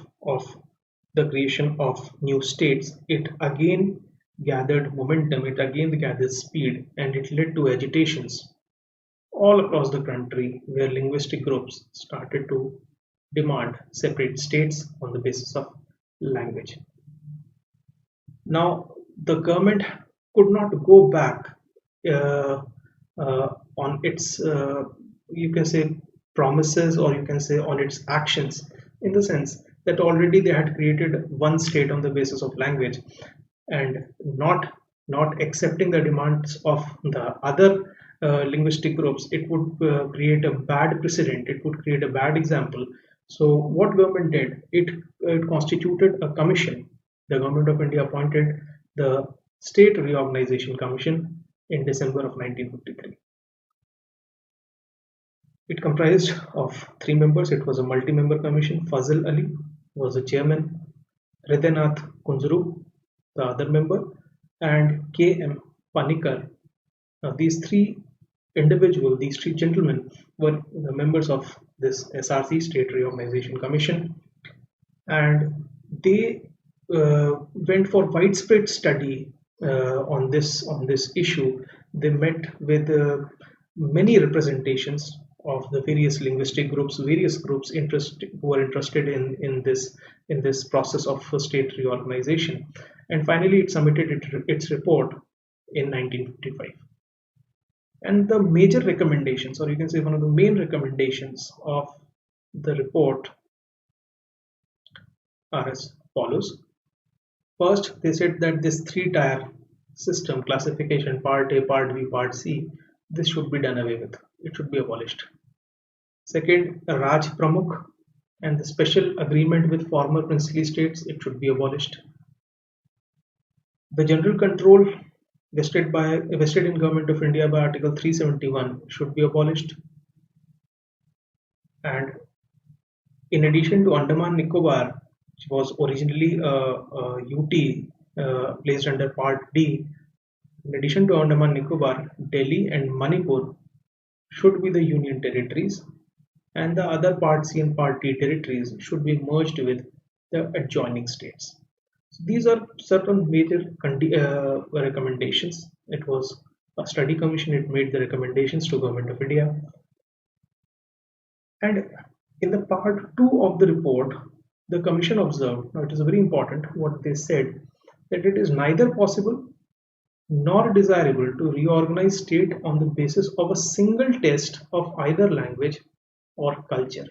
the creation of new states, it again gathered momentum, it again gathered speed, and it led to agitations all across the country where linguistic groups started to demand separate states on the basis of language. Now, the government could not go back on its, you can say, promises, or you can say on its actions, in the sense that already they had created one state on the basis of language, and not accepting the demands of the other linguistic groups. It would create a bad precedent, it would create a bad example. So what government did, it constituted a commission. The government of India appointed the State Reorganization Commission in December of 1953. It comprised of 3 members. It was a multi-member commission. Fazl Ali was the chairman, Hridaynath Kunjru, the other member, and K.M. Panikkar. Now these three gentlemen were the members of this SRC, State Reorganization Commission, and they went for widespread study on this issue. They met with many representations of the various linguistic groups, various groups who are interested in this process of state reorganization, and finally it submitted its report in 1955. And the major recommendations, or you can say one of the main recommendations of the report, are as follows. First, they said that this 3-tier system classification, part A, part B, part C, this should be done away with. It should be abolished. Second, Raj Pramukh and the special agreement with former princely states, it should be abolished. The general control vested in Government of India by Article 371 should be abolished. And in addition to Andaman Nicobar, which was originally UT placed under Part D. In addition to Andaman Nicobar, Delhi and Manipur should be the union territories, and the other Part C and Part D territories should be merged with the adjoining states. So these are certain major recommendations. It was a study commission. It made the recommendations to Government of India, and in the part 2 of the report, the commission observed, now it is very important what they said, that it is neither possible nor desirable to reorganize state on the basis of a single test of either language or culture,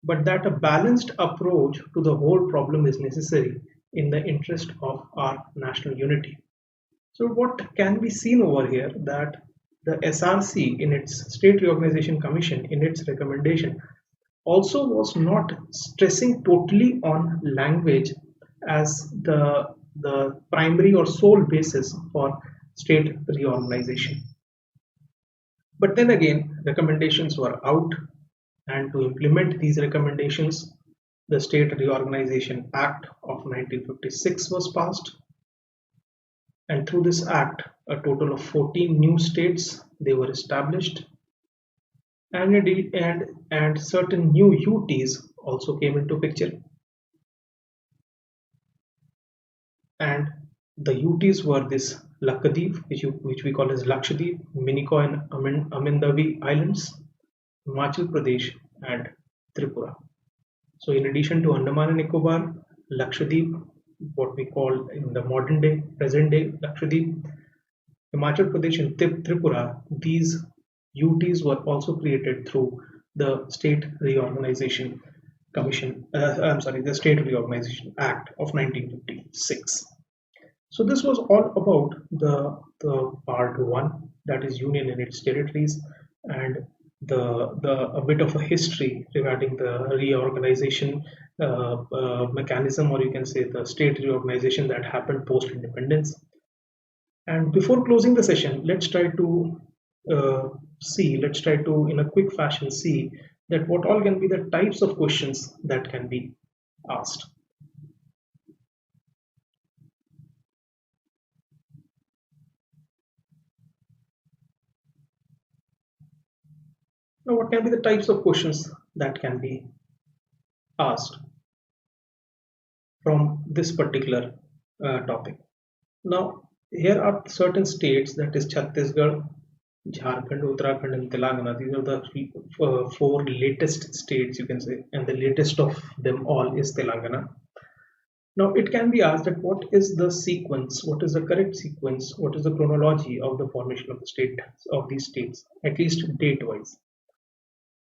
but that a balanced approach to the whole problem is necessary in the interest of our national unity. So what can be seen over here, that the SRC in its State Reorganization Commission in its recommendation also was not stressing totally on language as the primary or sole basis for state reorganization. But then again, recommendations were out, and to implement these recommendations, the State Reorganization Act of 1956 was passed, and through this act, a total of 14 new states they were established, and certain new UTs also came into picture. And the UTs were this Lakshadweep, which we call as Lakshadweep, Miniko and Amindavi Islands, Himachal Pradesh, and Tripura. So in addition to Andaman and Nicobar, Lakshadweep, what we call in the modern day, present day Lakshadweep, Himachal Pradesh and Tripura, these UTs were also created through the State Reorganization Commission, the State Reorganization Act of 1956. So this was all about the part 1, that is union and its territories, and the a bit of a history regarding the reorganization mechanism, or you can say the state reorganization that happened post independence. And before closing the session, let's try to in a quick fashion see that what all can be the types of questions that can be asked. Now, what can be the types of questions that can be asked from this particular topic? Now, here are certain states, that is Chhattisgarh, Jharkhand, Uttarakhand, and Telangana. These are the 4 latest states, you can say, and the latest of them all is Telangana. Now, it can be asked that what is the sequence, what is the correct sequence, what is the chronology of the formation of the state of these states, at least date-wise.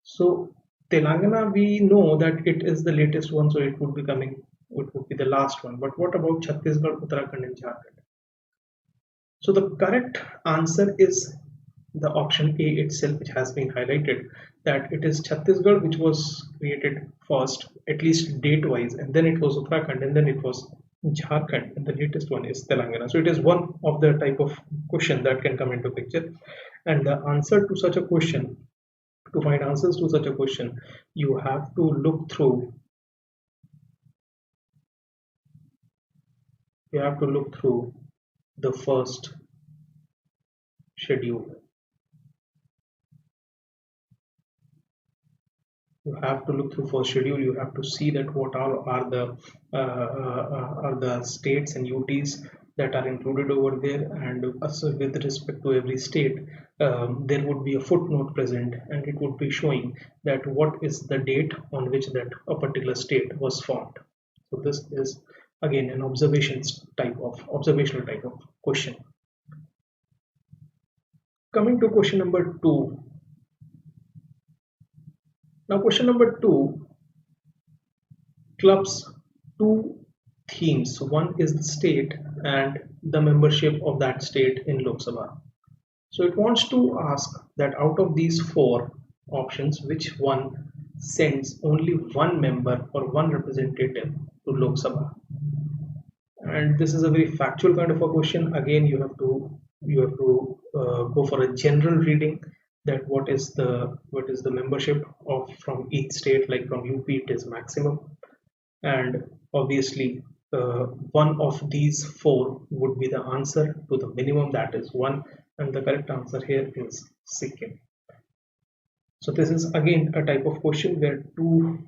So Telangana, we know that it is the latest one, so it would be the last one. But what about Chhattisgarh, Uttarakhand, and Jharkhand? So the correct answer is the option A itself, which has been highlighted, that it is Chhattisgarh which was created first, at least date-wise, and then it was Uttarakhand, and then it was Jharkhand, and the latest one is Telangana. So it is one of the type of question that can come into picture, and the answer to such a question, to find answers to such a question, you have to look through the first schedule. You have to look through first schedule. You have to see that what all are the states and UTs that are included over there, and with respect to every state, there would be a footnote present, and it would be showing that what is the date on which that a particular state was formed. So this is again an observational type of question. Coming to question number 2. Now question number 2 clubs 2 themes. One is the state and the membership of that state in Lok Sabha. So it wants to ask that out of these 4 options, which one sends only one member or one representative to Lok Sabha? And this is a very factual kind of a question. Again, you have to go for a general reading, that what is the membership of from each state. Like from UP it is maximum, and obviously one of these four would be the answer to the minimum, that is 1, and the correct answer here is Sikkim. So this is again a type of question where two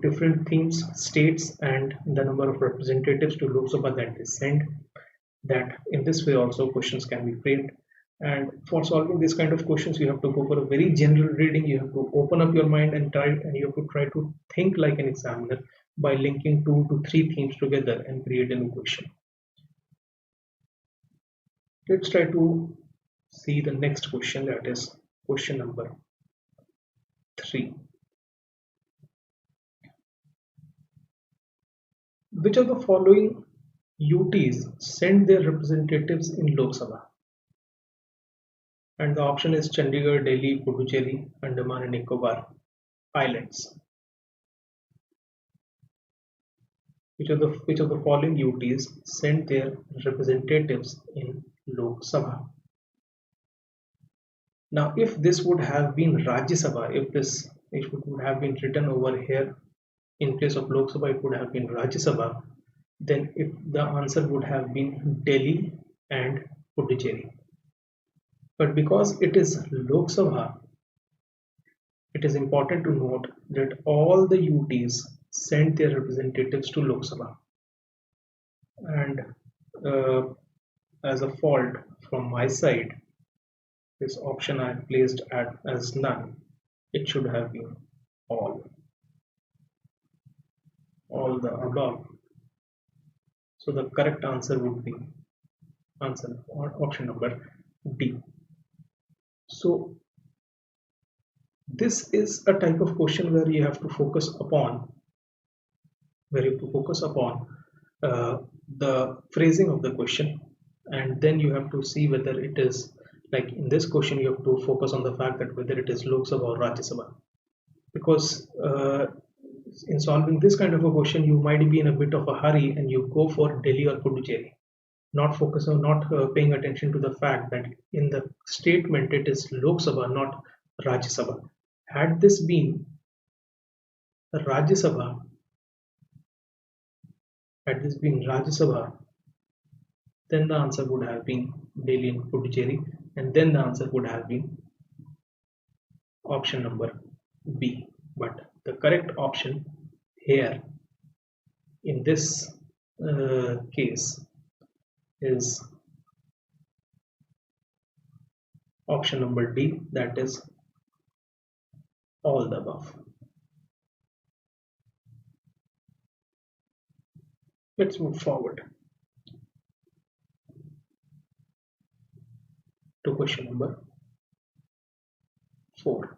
different themes, states, and the number of representatives to Lok Sabha that they send. That in this way also questions can be framed. And for solving this kind of questions, you have to go for a very general reading. You have to open up your mind and you have to try to think like an examiner by linking 2 to 3 themes together and create a new question. Let's try to see the next question, that is question number 3. Which of the following UTs send their representatives in Lok Sabha? And the option is Chandigarh, Delhi, Puducherry, Andaman and Nicobar Islands. Which of the following UTs send their representatives in Lok Sabha? Now, if this would have been Rajya Sabha, if it would have been written over here in place of Lok Sabha, it would have been Rajya Sabha. Then if the answer would have been Delhi and Puducherry. But because it is Lok Sabha, it is important to note that all the UTs sent their representatives to Lok Sabha. And as a fault from my side, this option I placed as none. It should have been all the above. So the correct answer would be option number D. So this is a type of question where you have to focus upon the phrasing of the question, and then you have to see whether it is, like in this question, you have to focus on the fact that whether it is Lok Sabha or Rajya Sabha, because in solving this kind of a question you might be in a bit of a hurry and you go for Delhi or Puducherry, not paying attention to the fact that in the statement it is Lok Sabha, not Rajya Sabha. Had this been Rajya Sabha, then the answer would have been Delhi and Puducherry, and then the answer would have been option number B. But the correct option here in this case is option number D, that is all the above. Let's move forward to question number 4.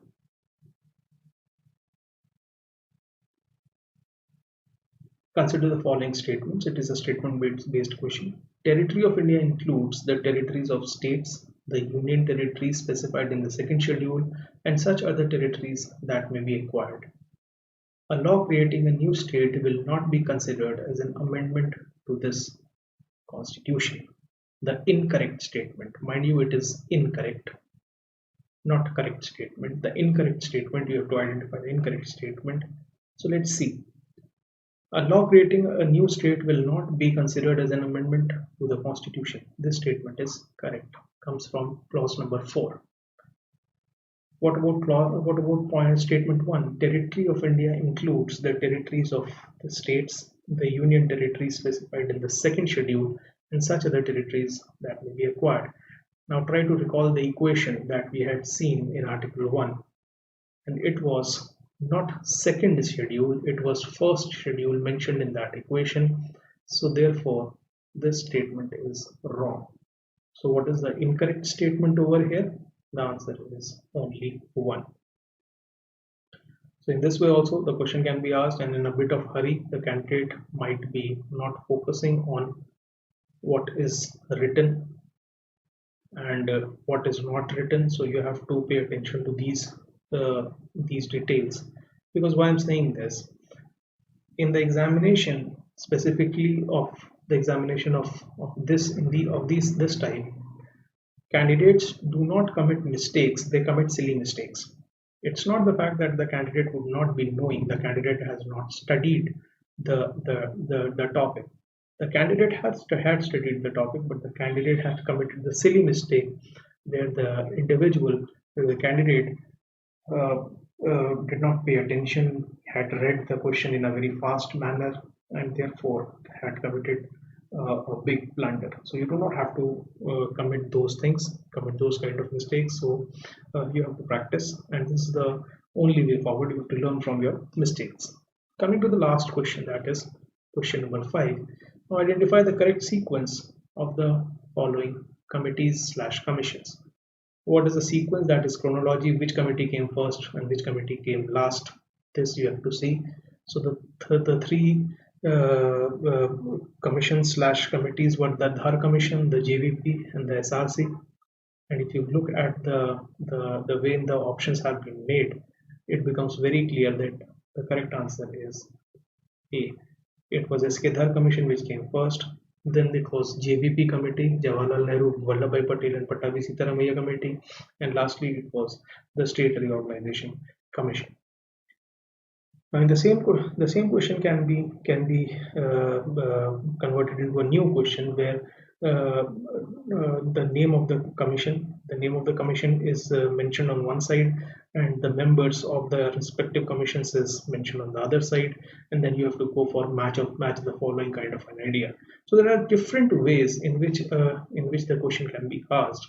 Consider the following statements. It is a statement-based question. Territory of India includes the territories of states, the union territories specified in the second schedule, and such other territories that may be acquired. A law creating a new state will not be considered as an amendment to this constitution. The incorrect statement, mind you, it is incorrect, not correct statement. The incorrect statement, you have to identify the incorrect statement. So let's see. A law creating a new state will not be considered as an amendment to the constitution. This statement is correct. Comes from clause number 4. What about point statement 1? Territory of India includes the territories of the states, the union territories specified in the second schedule, and such other territories that may be acquired. Now try to recall the equation that we had seen in Article 1, and it was not second schedule, it was first schedule mentioned in that equation. So therefore this statement is wrong. So what is the incorrect statement over here? The answer is only 1. So in this way also the question can be asked, and in a bit of hurry the candidate might be not focusing on what is written and what is not written. So you have to pay attention to these details. Because why I'm saying this, in the examination, specifically of the examination of this type, candidates do not commit mistakes, they commit silly mistakes. It's not the fact that the candidate would not be knowing, the candidate has not studied the topic. The candidate had studied the topic, but the candidate has committed the silly mistake where the individual, where the candidate uh, did not pay attention, had read the question in a very fast manner, and therefore had committed a big blunder. So you do not have to commit those things, commit those kind of mistakes. So you have to practice, and this is the only way forward. You have to learn from your mistakes. Coming to the last question, that is question number 5. Now identify the correct sequence of the following committees slash commissions. What is the sequence? That is chronology, which committee came first and which committee came last. This you have to see. So the three commissions slash committees were the Dhar Commission, the JVP, and the SRC. And if you look at the way the options have been made, it becomes very clear that the correct answer is A. It was SK Dhar Commission which came first. Then it was JVP committee, Jawaharlal Nehru, Vallabhbhai Patel and Pattabhi Sitaramaiah committee, and lastly it was the State Reorganization Commission. And the same question can be converted into a new question where the name of the commission is mentioned on one side, and the members of the respective commissions is mentioned on the other side, and then you have to go for match the following kind of an idea. So there are different ways in which the question can be asked.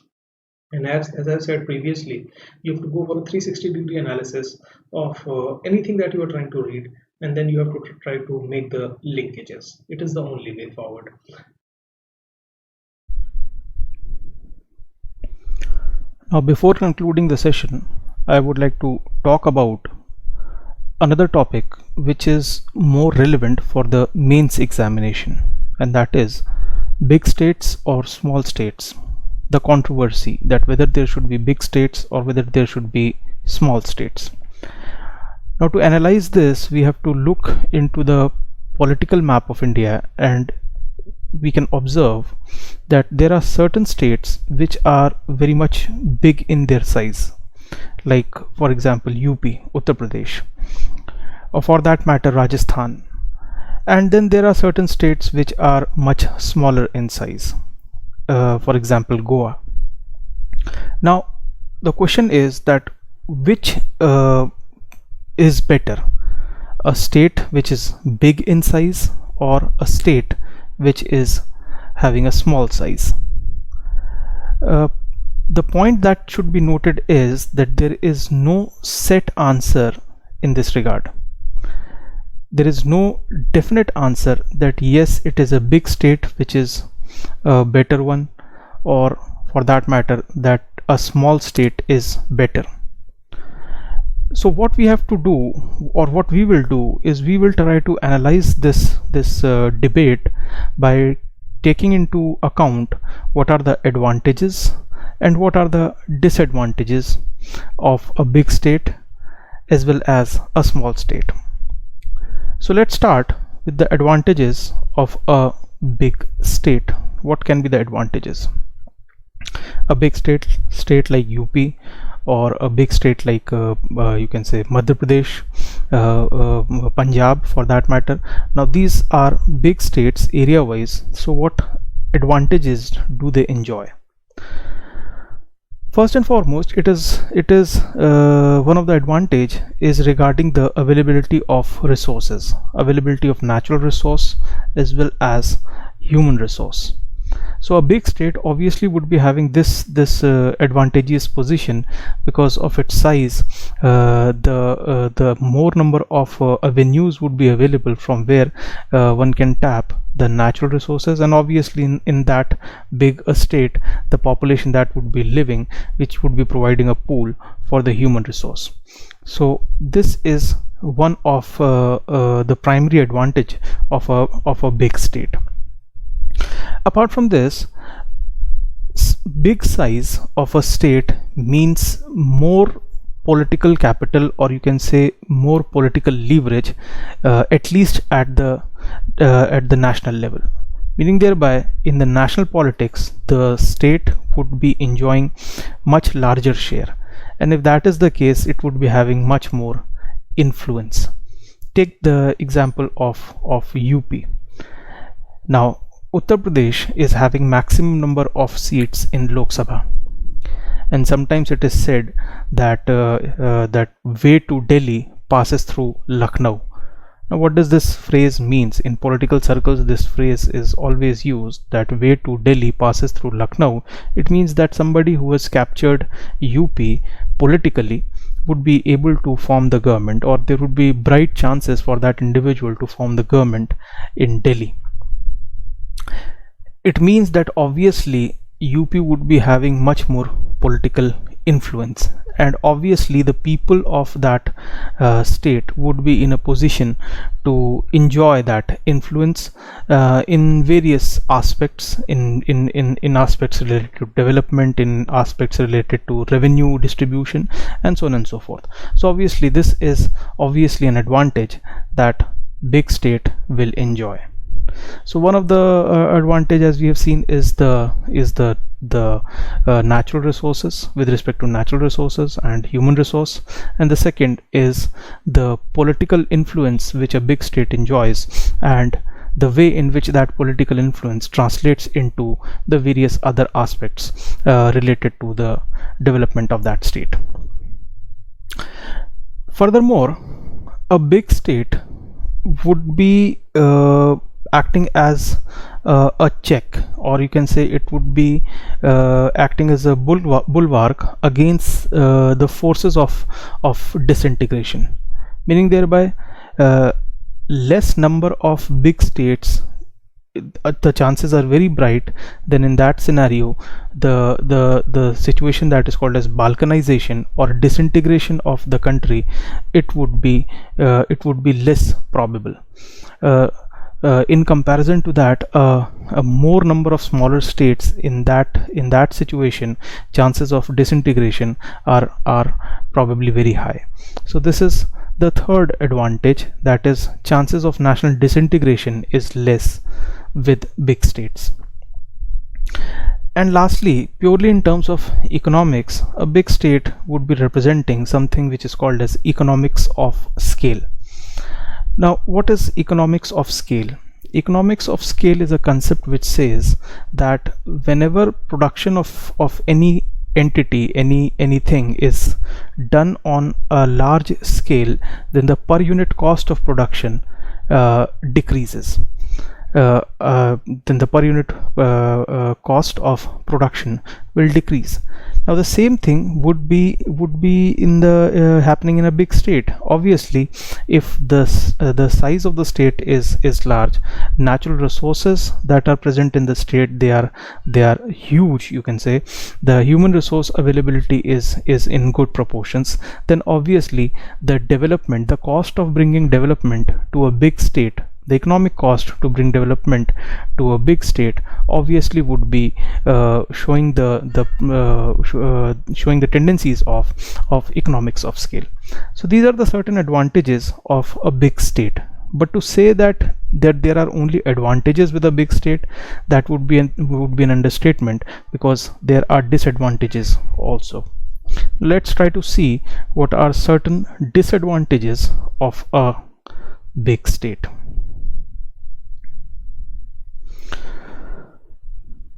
And as I said previously, you have to go for a 360-degree analysis of anything that you are trying to read, and then you have to try to make the linkages. It is the only way forward. Now, before concluding the session, I would like to talk about another topic which is more relevant for the mains examination, and that is big states or small states. The controversy that whether there should be big states or whether there should be small states. Now, to analyze this, we have to look into the political map of India, and we can observe that there are certain states which are very much big in their size, like for example UP, Uttar Pradesh, or for that matter Rajasthan. And then there are certain states which are much smaller in size, for example Goa. Now the question is that which is better, a state which is big in size or a state which is having a small size? The point that should be noted is that there is no set answer in this regard. There is no definite answer that yes, it is a big state which is a better one, or for that matter that a small state is better. So what we have to do, or what we will do, is we will try to analyze this debate by taking into account what are the advantages and what are the disadvantages of a big state as well as a small state. So let's start with the advantages of a big state. What can be the advantages? A big state like UP, or a big state like you can say Madhya Pradesh, Punjab for that matter. Now these are big states area wise. So what advantages do they enjoy? First and foremost, it is one of the advantage is regarding the availability of resources, availability of natural resource as well as human resource. So a big state obviously would be having this advantageous position because of its size. The more number of avenues would be available from where one can tap the natural resources, and obviously in that big a state, the population that would be living, which would be providing a pool for the human resource. So this is one of the primary advantage of a big state. Apart from this, big size of a state means more political capital, or you can say more political leverage, at least at the national level, meaning thereby in the national politics the state would be enjoying much larger share, and if that is the case, it would be having much more influence. Take the example of UP. Now Uttar Pradesh is having maximum number of seats in Lok Sabha, and sometimes it is said that that way to Delhi passes through Lucknow. Now what does this phrase means? In political circles, this phrase is always used, that way to Delhi passes through Lucknow. It means that somebody who has captured UP politically would be able to form the government, or there would be bright chances for that individual to form the government in Delhi. It means that obviously UP would be having much more political influence, and obviously the people of that state would be in a position to enjoy that influence in various aspects, in aspects related to development, in aspects related to revenue distribution, and so on and so forth. So obviously this is obviously an advantage that big state will enjoy. So one of the advantage, as we have seen, is the natural resources, with respect to natural resources and human resource, and the second is the political influence which a big state enjoys, and the way in which that political influence translates into the various other aspects related to the development of that state. Furthermore, a big state would be acting as a check, or you can say it would be acting as a bulwark against the forces of disintegration, meaning thereby less number of big states, the chances are very bright, then in that scenario the situation that is called as balkanization or disintegration of the country, it would be less probable. In comparison to that, a more number of smaller states, in that situation, chances of disintegration are probably very high. So this is the third advantage, that is, chances of national disintegration is less with big states. And lastly, purely in terms of economics, a big state would be representing something which is called as economics of scale. Now, what is economics of scale? Economics of scale is a concept which says that whenever production of any entity, anything is done on a large scale, then the per unit cost of production decreases. Then the per unit cost of production will decrease. Now the same thing would be in the happening in a big state. Obviously, if the size of the state is large, natural resources that are present in the state, they are huge, you can say. The human resource availability is in good proportions. Then obviously the development, the cost of bringing development to a big state, the economic cost to bring development to a big state, obviously would be showing the tendencies of economics of scale. So these are the certain advantages of a big state. But to say that there are only advantages with a big state, that would be an understatement, because there are disadvantages also. Let's try to see what are certain disadvantages of a big state.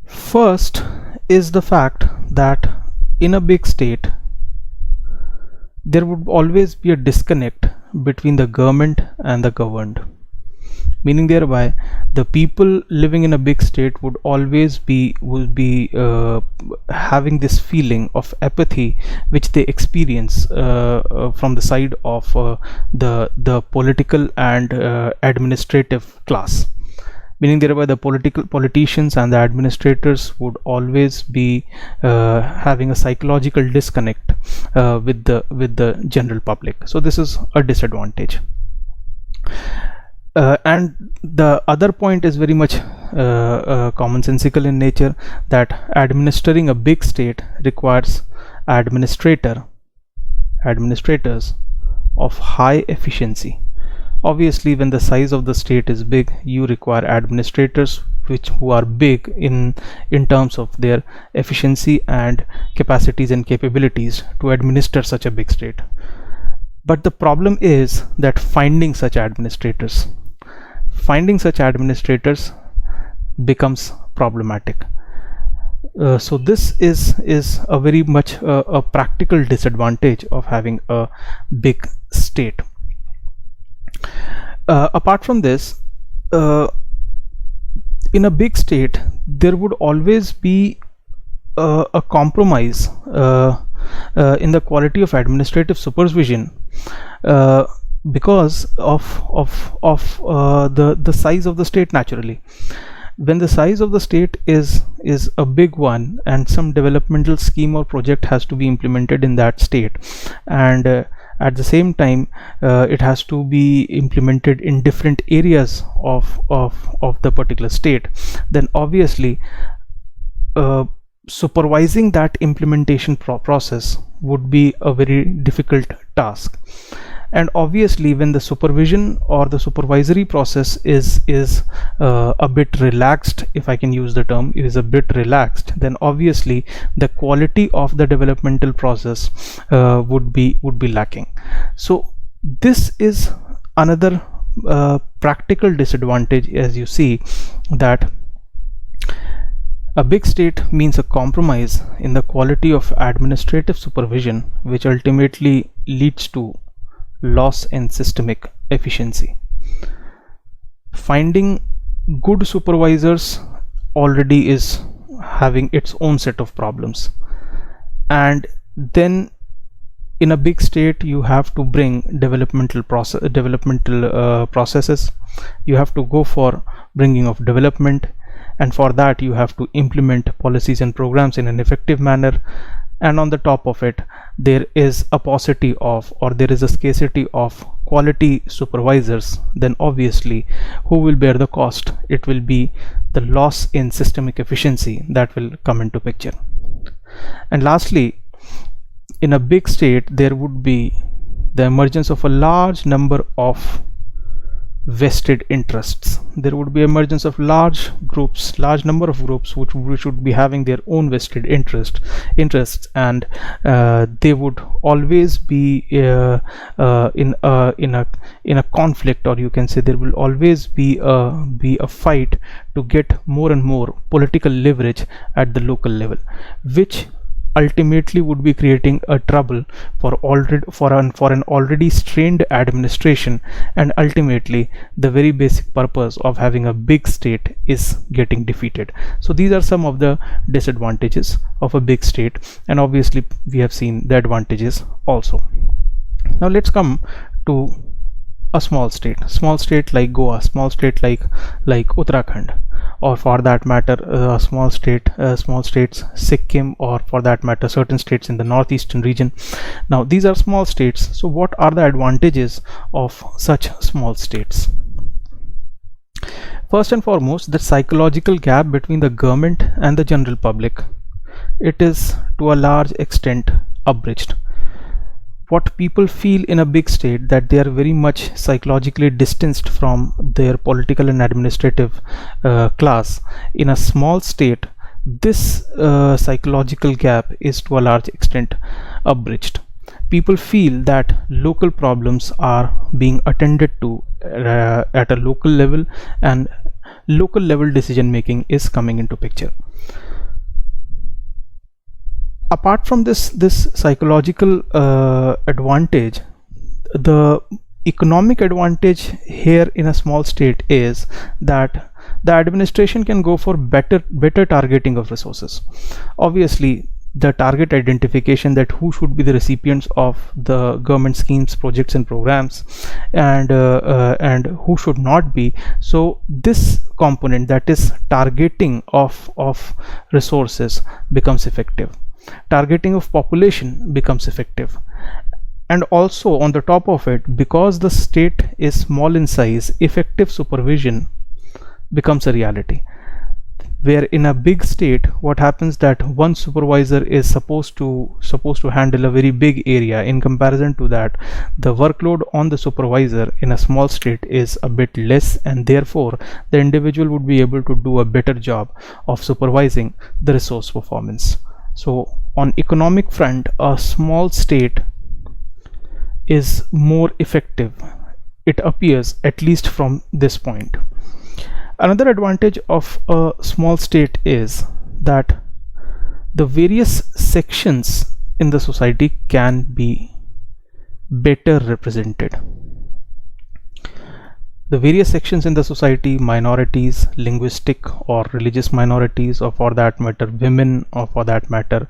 First is the fact that in a big state there would always be a disconnect between the government and the governed, meaning thereby the people living in a big state would always be having this feeling of apathy which they experience from the side of the political and administrative class, meaning thereby the politicians and the administrators would always be having a psychological disconnect with the general public. So this is a disadvantage. And the other point is very much commonsensical in nature, that administering a big state requires administrators of high efficiency. Obviously, when the size of the state is big, you require administrators who are big in terms of their efficiency and capacities and capabilities to administer such a big state. But the problem is that finding such administrators becomes problematic. So this is a very much a practical disadvantage of having a big state. Apart from this, in a big state there would always be a compromise in the quality of administrative supervision because of the size of the state. Naturally, when the size of the state is a big one and some developmental scheme or project has to be implemented in that state, and at the same time it has to be implemented in different areas of the particular state, then obviously supervising that implementation process would be a very difficult task. And obviously when the supervision or the supervisory process is a bit relaxed, if I can use the term, is a bit relaxed, then obviously the quality of the developmental process would be lacking. So this is another practical disadvantage, as you see, that a big state means a compromise in the quality of administrative supervision, which ultimately leads to loss in systemic efficiency. Finding good supervisors already is having its own set of problems, and then in a big state you have to bring developmental processes. You have to go for bringing of development, and for that you have to implement policies and programs in an effective manner. And on the top of it, there is a paucity of, or there is a scarcity of quality supervisors. Then obviously who will bear the cost? It will be the loss in systemic efficiency that will come into picture. And lastly, in a big state there would be the emergence of a large number of vested interests. There would be emergence of large number of groups which would be having their own vested interests, and they would always be in a conflict, or you can say there will always be a fight to get more and more political leverage at the local level, which ultimately would be creating a trouble for an already strained administration, and ultimately the very basic purpose of having a big state is getting defeated. So these are some of the disadvantages of a big state, and obviously we have seen the advantages also. Now let's come to a small state like Goa, small state like Uttarakhand, or for that matter small states Sikkim, or for that matter certain states in the northeastern region. Now these are small states. So what are the advantages of such small states? First and foremost, the psychological gap between the government and the general public, it is to a large extent abridged. What people feel in a big state, that they are very much psychologically distanced from their political and administrative class. In a small state, this psychological gap is to a large extent abridged. People feel that local problems are being attended to at a local level, and local level decision making is coming into picture. Apart from this psychological advantage, the economic advantage here in a small state is that the administration can go for better targeting of resources. Obviously the target identification, that who should be the recipients of the government schemes, projects and programs, and who should not be. So this component, that is targeting of resources, becomes effective. Targeting of population becomes effective. And also on the top of it, because the state is small in size, effective supervision becomes a reality. where in a big state what happens that one supervisor is supposed to handle a very big area. In comparison to that, the workload on the supervisor in a small state is a bit less, and therefore the individual would be able to do a better job of supervising the resource performance. So on economic front, a small state is more effective, it appears, at least from this point. Another advantage of a small state is that the various sections in the society can be better represented. The various sections in the society, minorities, linguistic or religious minorities, or for that matter women, or for that matter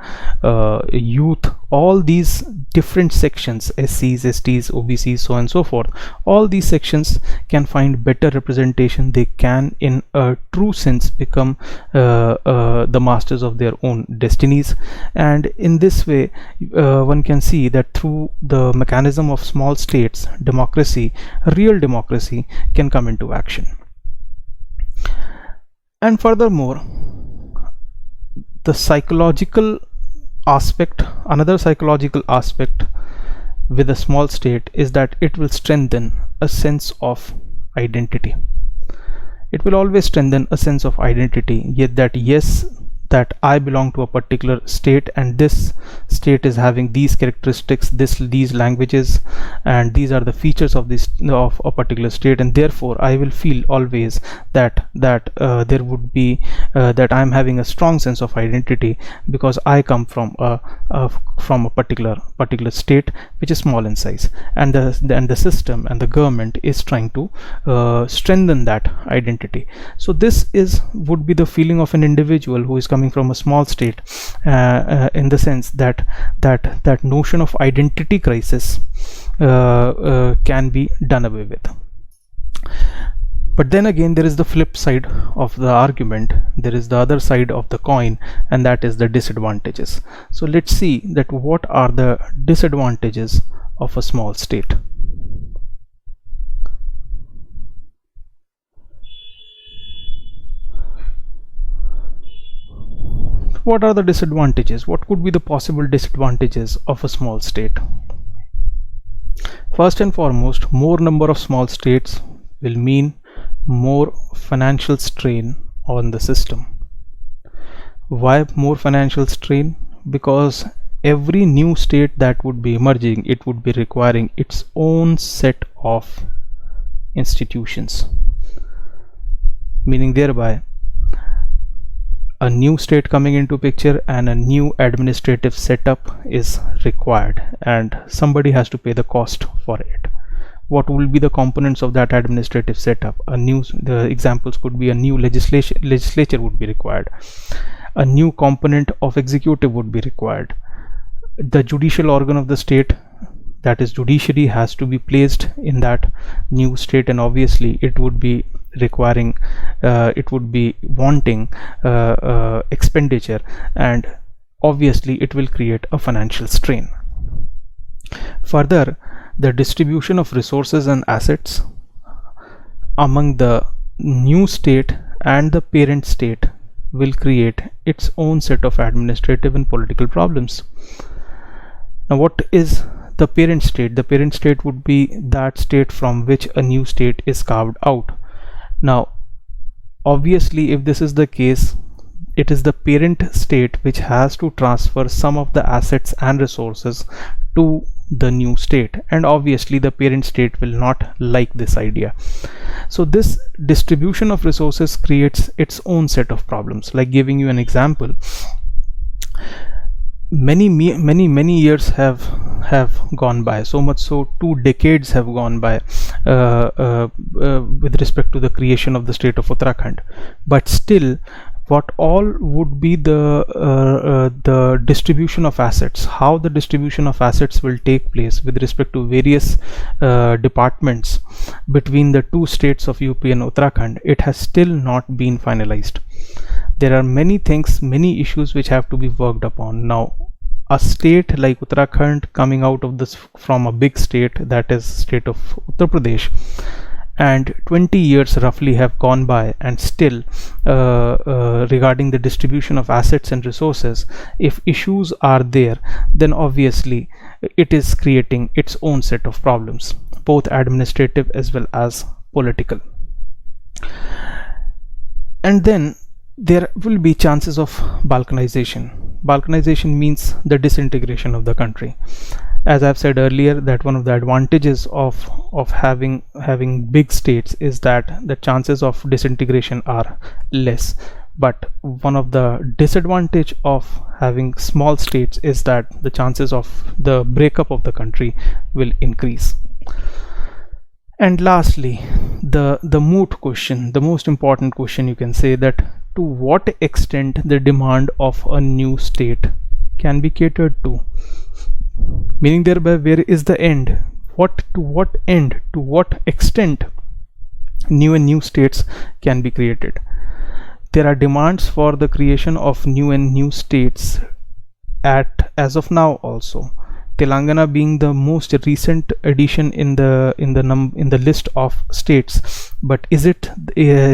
youth, all these different sections, SCs, STs, OBCs, so on and so forth, all these sections can find better representation. They can in a true sense become the masters of their own destinies, and in this way one can see that through the mechanism of small states, democracy, real democracy, can come into action. And furthermore, the psychological aspect, another psychological aspect with a small state is that it will strengthen a sense of identity. It will always strengthen a sense of identity, yet that yes, that I belong to a particular state, and this state is having these characteristics, these languages, and these are the features of this of a particular state, and therefore I will feel always that there would be that I am having a strong sense of identity because I come from a particular state which is small in size, and the system and the government is trying to strengthen that identity. So this would be the feeling of an individual who is coming from a small state, in the sense that notion of identity crisis can be done away with. But then again, there is the flip side of the argument. There is the other side of the coin, and that is the disadvantages. So let's see that what are the disadvantages of a small state. What are the disadvantages? What could be the possible disadvantages of a small state? First and foremost, more number of small states will mean more financial strain on the system. Why more financial strain? Because every new state that would be emerging, it would be requiring its own set of institutions, meaning thereby a new state coming into picture and a new administrative setup is required, and somebody has to pay the cost for it. What will be the components of that administrative setup? The examples could be a new legislature would be required, a new component of executive would be required, the judicial organ of the state, that is judiciary, has to be placed in that new state, and obviously it would be requiring it would be wanting expenditure, and obviously it will create a financial strain. Further, the distribution of resources and assets among the new state and the parent state will create its own set of administrative and political problems. Now, what is the parent state? The parent state would be that state from which a new state is carved out. Now, obviously, if this is the case, it is the parent state which has to transfer some of the assets and resources to the new state, and obviously the parent state will not like this idea. So this distribution of resources creates its own set of problems. Like giving you an example, many years have gone by, so much so 2 decades have gone by with respect to the creation of the state of Uttarakhand, but still what all would be the distribution of assets, how the distribution of assets will take place with respect to various departments between the 2 states of UP and Uttarakhand, it has still not been finalized. There are many things, many issues which have to be worked upon. Now, a state like Uttarakhand coming out of this from a big state, that is state of Uttar Pradesh, and 20 years roughly have gone by, and still regarding the distribution of assets and resources, if issues are there, then obviously it is creating its own set of problems, both administrative as well as political. And then there will be chances of balkanization. Balkanization means the disintegration of the country. As I've said earlier, that one of the advantages of having big states is that the chances of disintegration are less, but one of the disadvantage of having small states is that the chances of the breakup of the country will increase. And lastly, the moot question, the most important question, you can say, that to what extent the demand of a new state can be catered to, meaning thereby where is the end, to what extent new states can be created. There are demands for the creation of new states as of now also, Telangana being the most recent addition in the list of states. But is it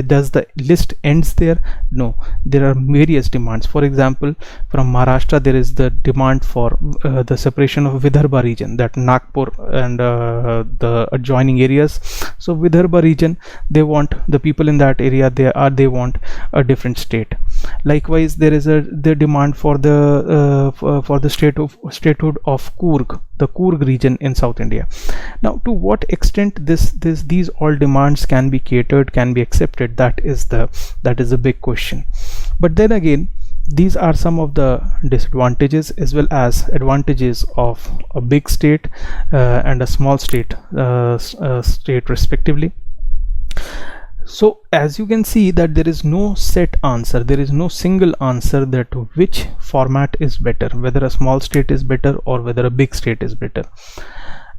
does the list ends there? No, there are various demands. For example, from Maharashtra there is the demand for the separation of Vidarbha region, that Nagpur and the adjoining areas. So Vidarbha region, they want, the people in that area, they want a different state. Likewise, there is the demand for the statehood of Coorg, the Coorg region in South India. Now, to what extent these all demands can be catered, can be accepted, that is a big question. But then again, these are some of the disadvantages as well as advantages of a big state and a small state respectively. So as you can see that there is no set answer, there is no single answer that which format is better, whether a small state is better or whether a big state is better.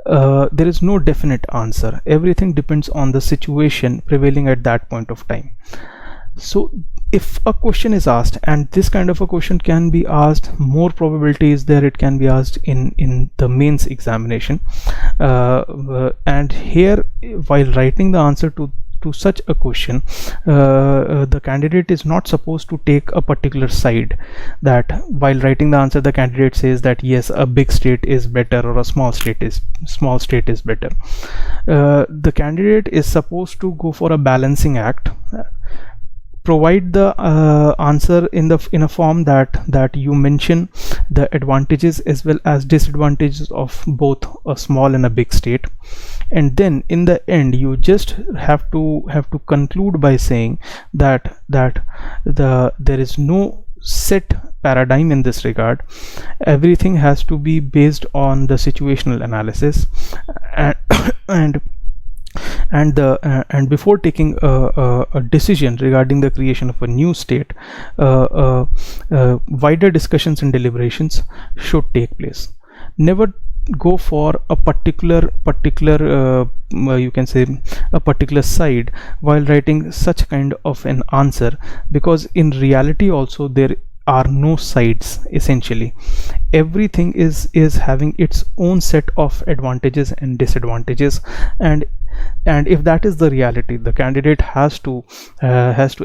There is no definite answer. Everything depends on the situation prevailing at that point of time. So if a question is asked, and this kind of a question can be asked, more probability is there it can be asked in the mains examination, and here while writing the answer to such a question, the candidate is not supposed to take a particular side, that while writing the answer the candidate says that yes, a big state is better or a small state is better. The candidate is supposed to go for a balancing act, provide the answer in a form that you mention the advantages as well as disadvantages of both a small and a big state, and then in the end you just have to conclude by saying that there is no set paradigm in this regard. Everything has to be based on the situational analysis, and before taking a decision regarding the creation of a new state, wider discussions and deliberations should take place. Never go for a particular you can say a particular side while writing such kind of an answer, because in reality also there are no sides. Essentially everything is having its own set of advantages and disadvantages, and if that is the reality, the candidate has to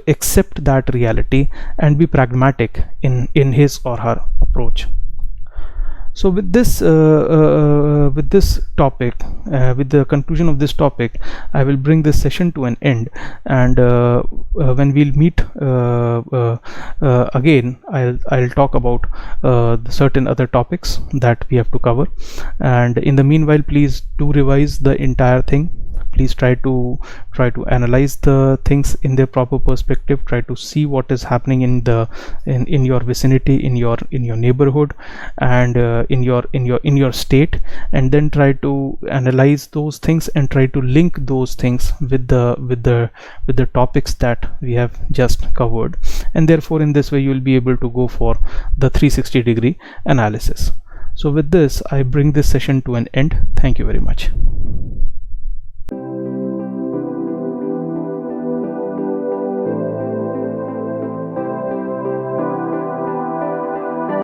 accept that reality and be pragmatic in his or her approach. So with this topic, with the conclusion of this topic, I will bring this session to an end, and when we'll meet again, I'll talk about certain other topics that we have to cover. And in the meanwhile, please do revise the entire thing. Please try to analyze the things in their proper perspective. Try to see what is happening in your vicinity, in your neighborhood, and in your state, and then try to analyze those things and try to link those things with the topics that we have just covered, and therefore in this way you will be able to go for the 360-degree analysis. So with this, I bring this session to an end. Thank you very much.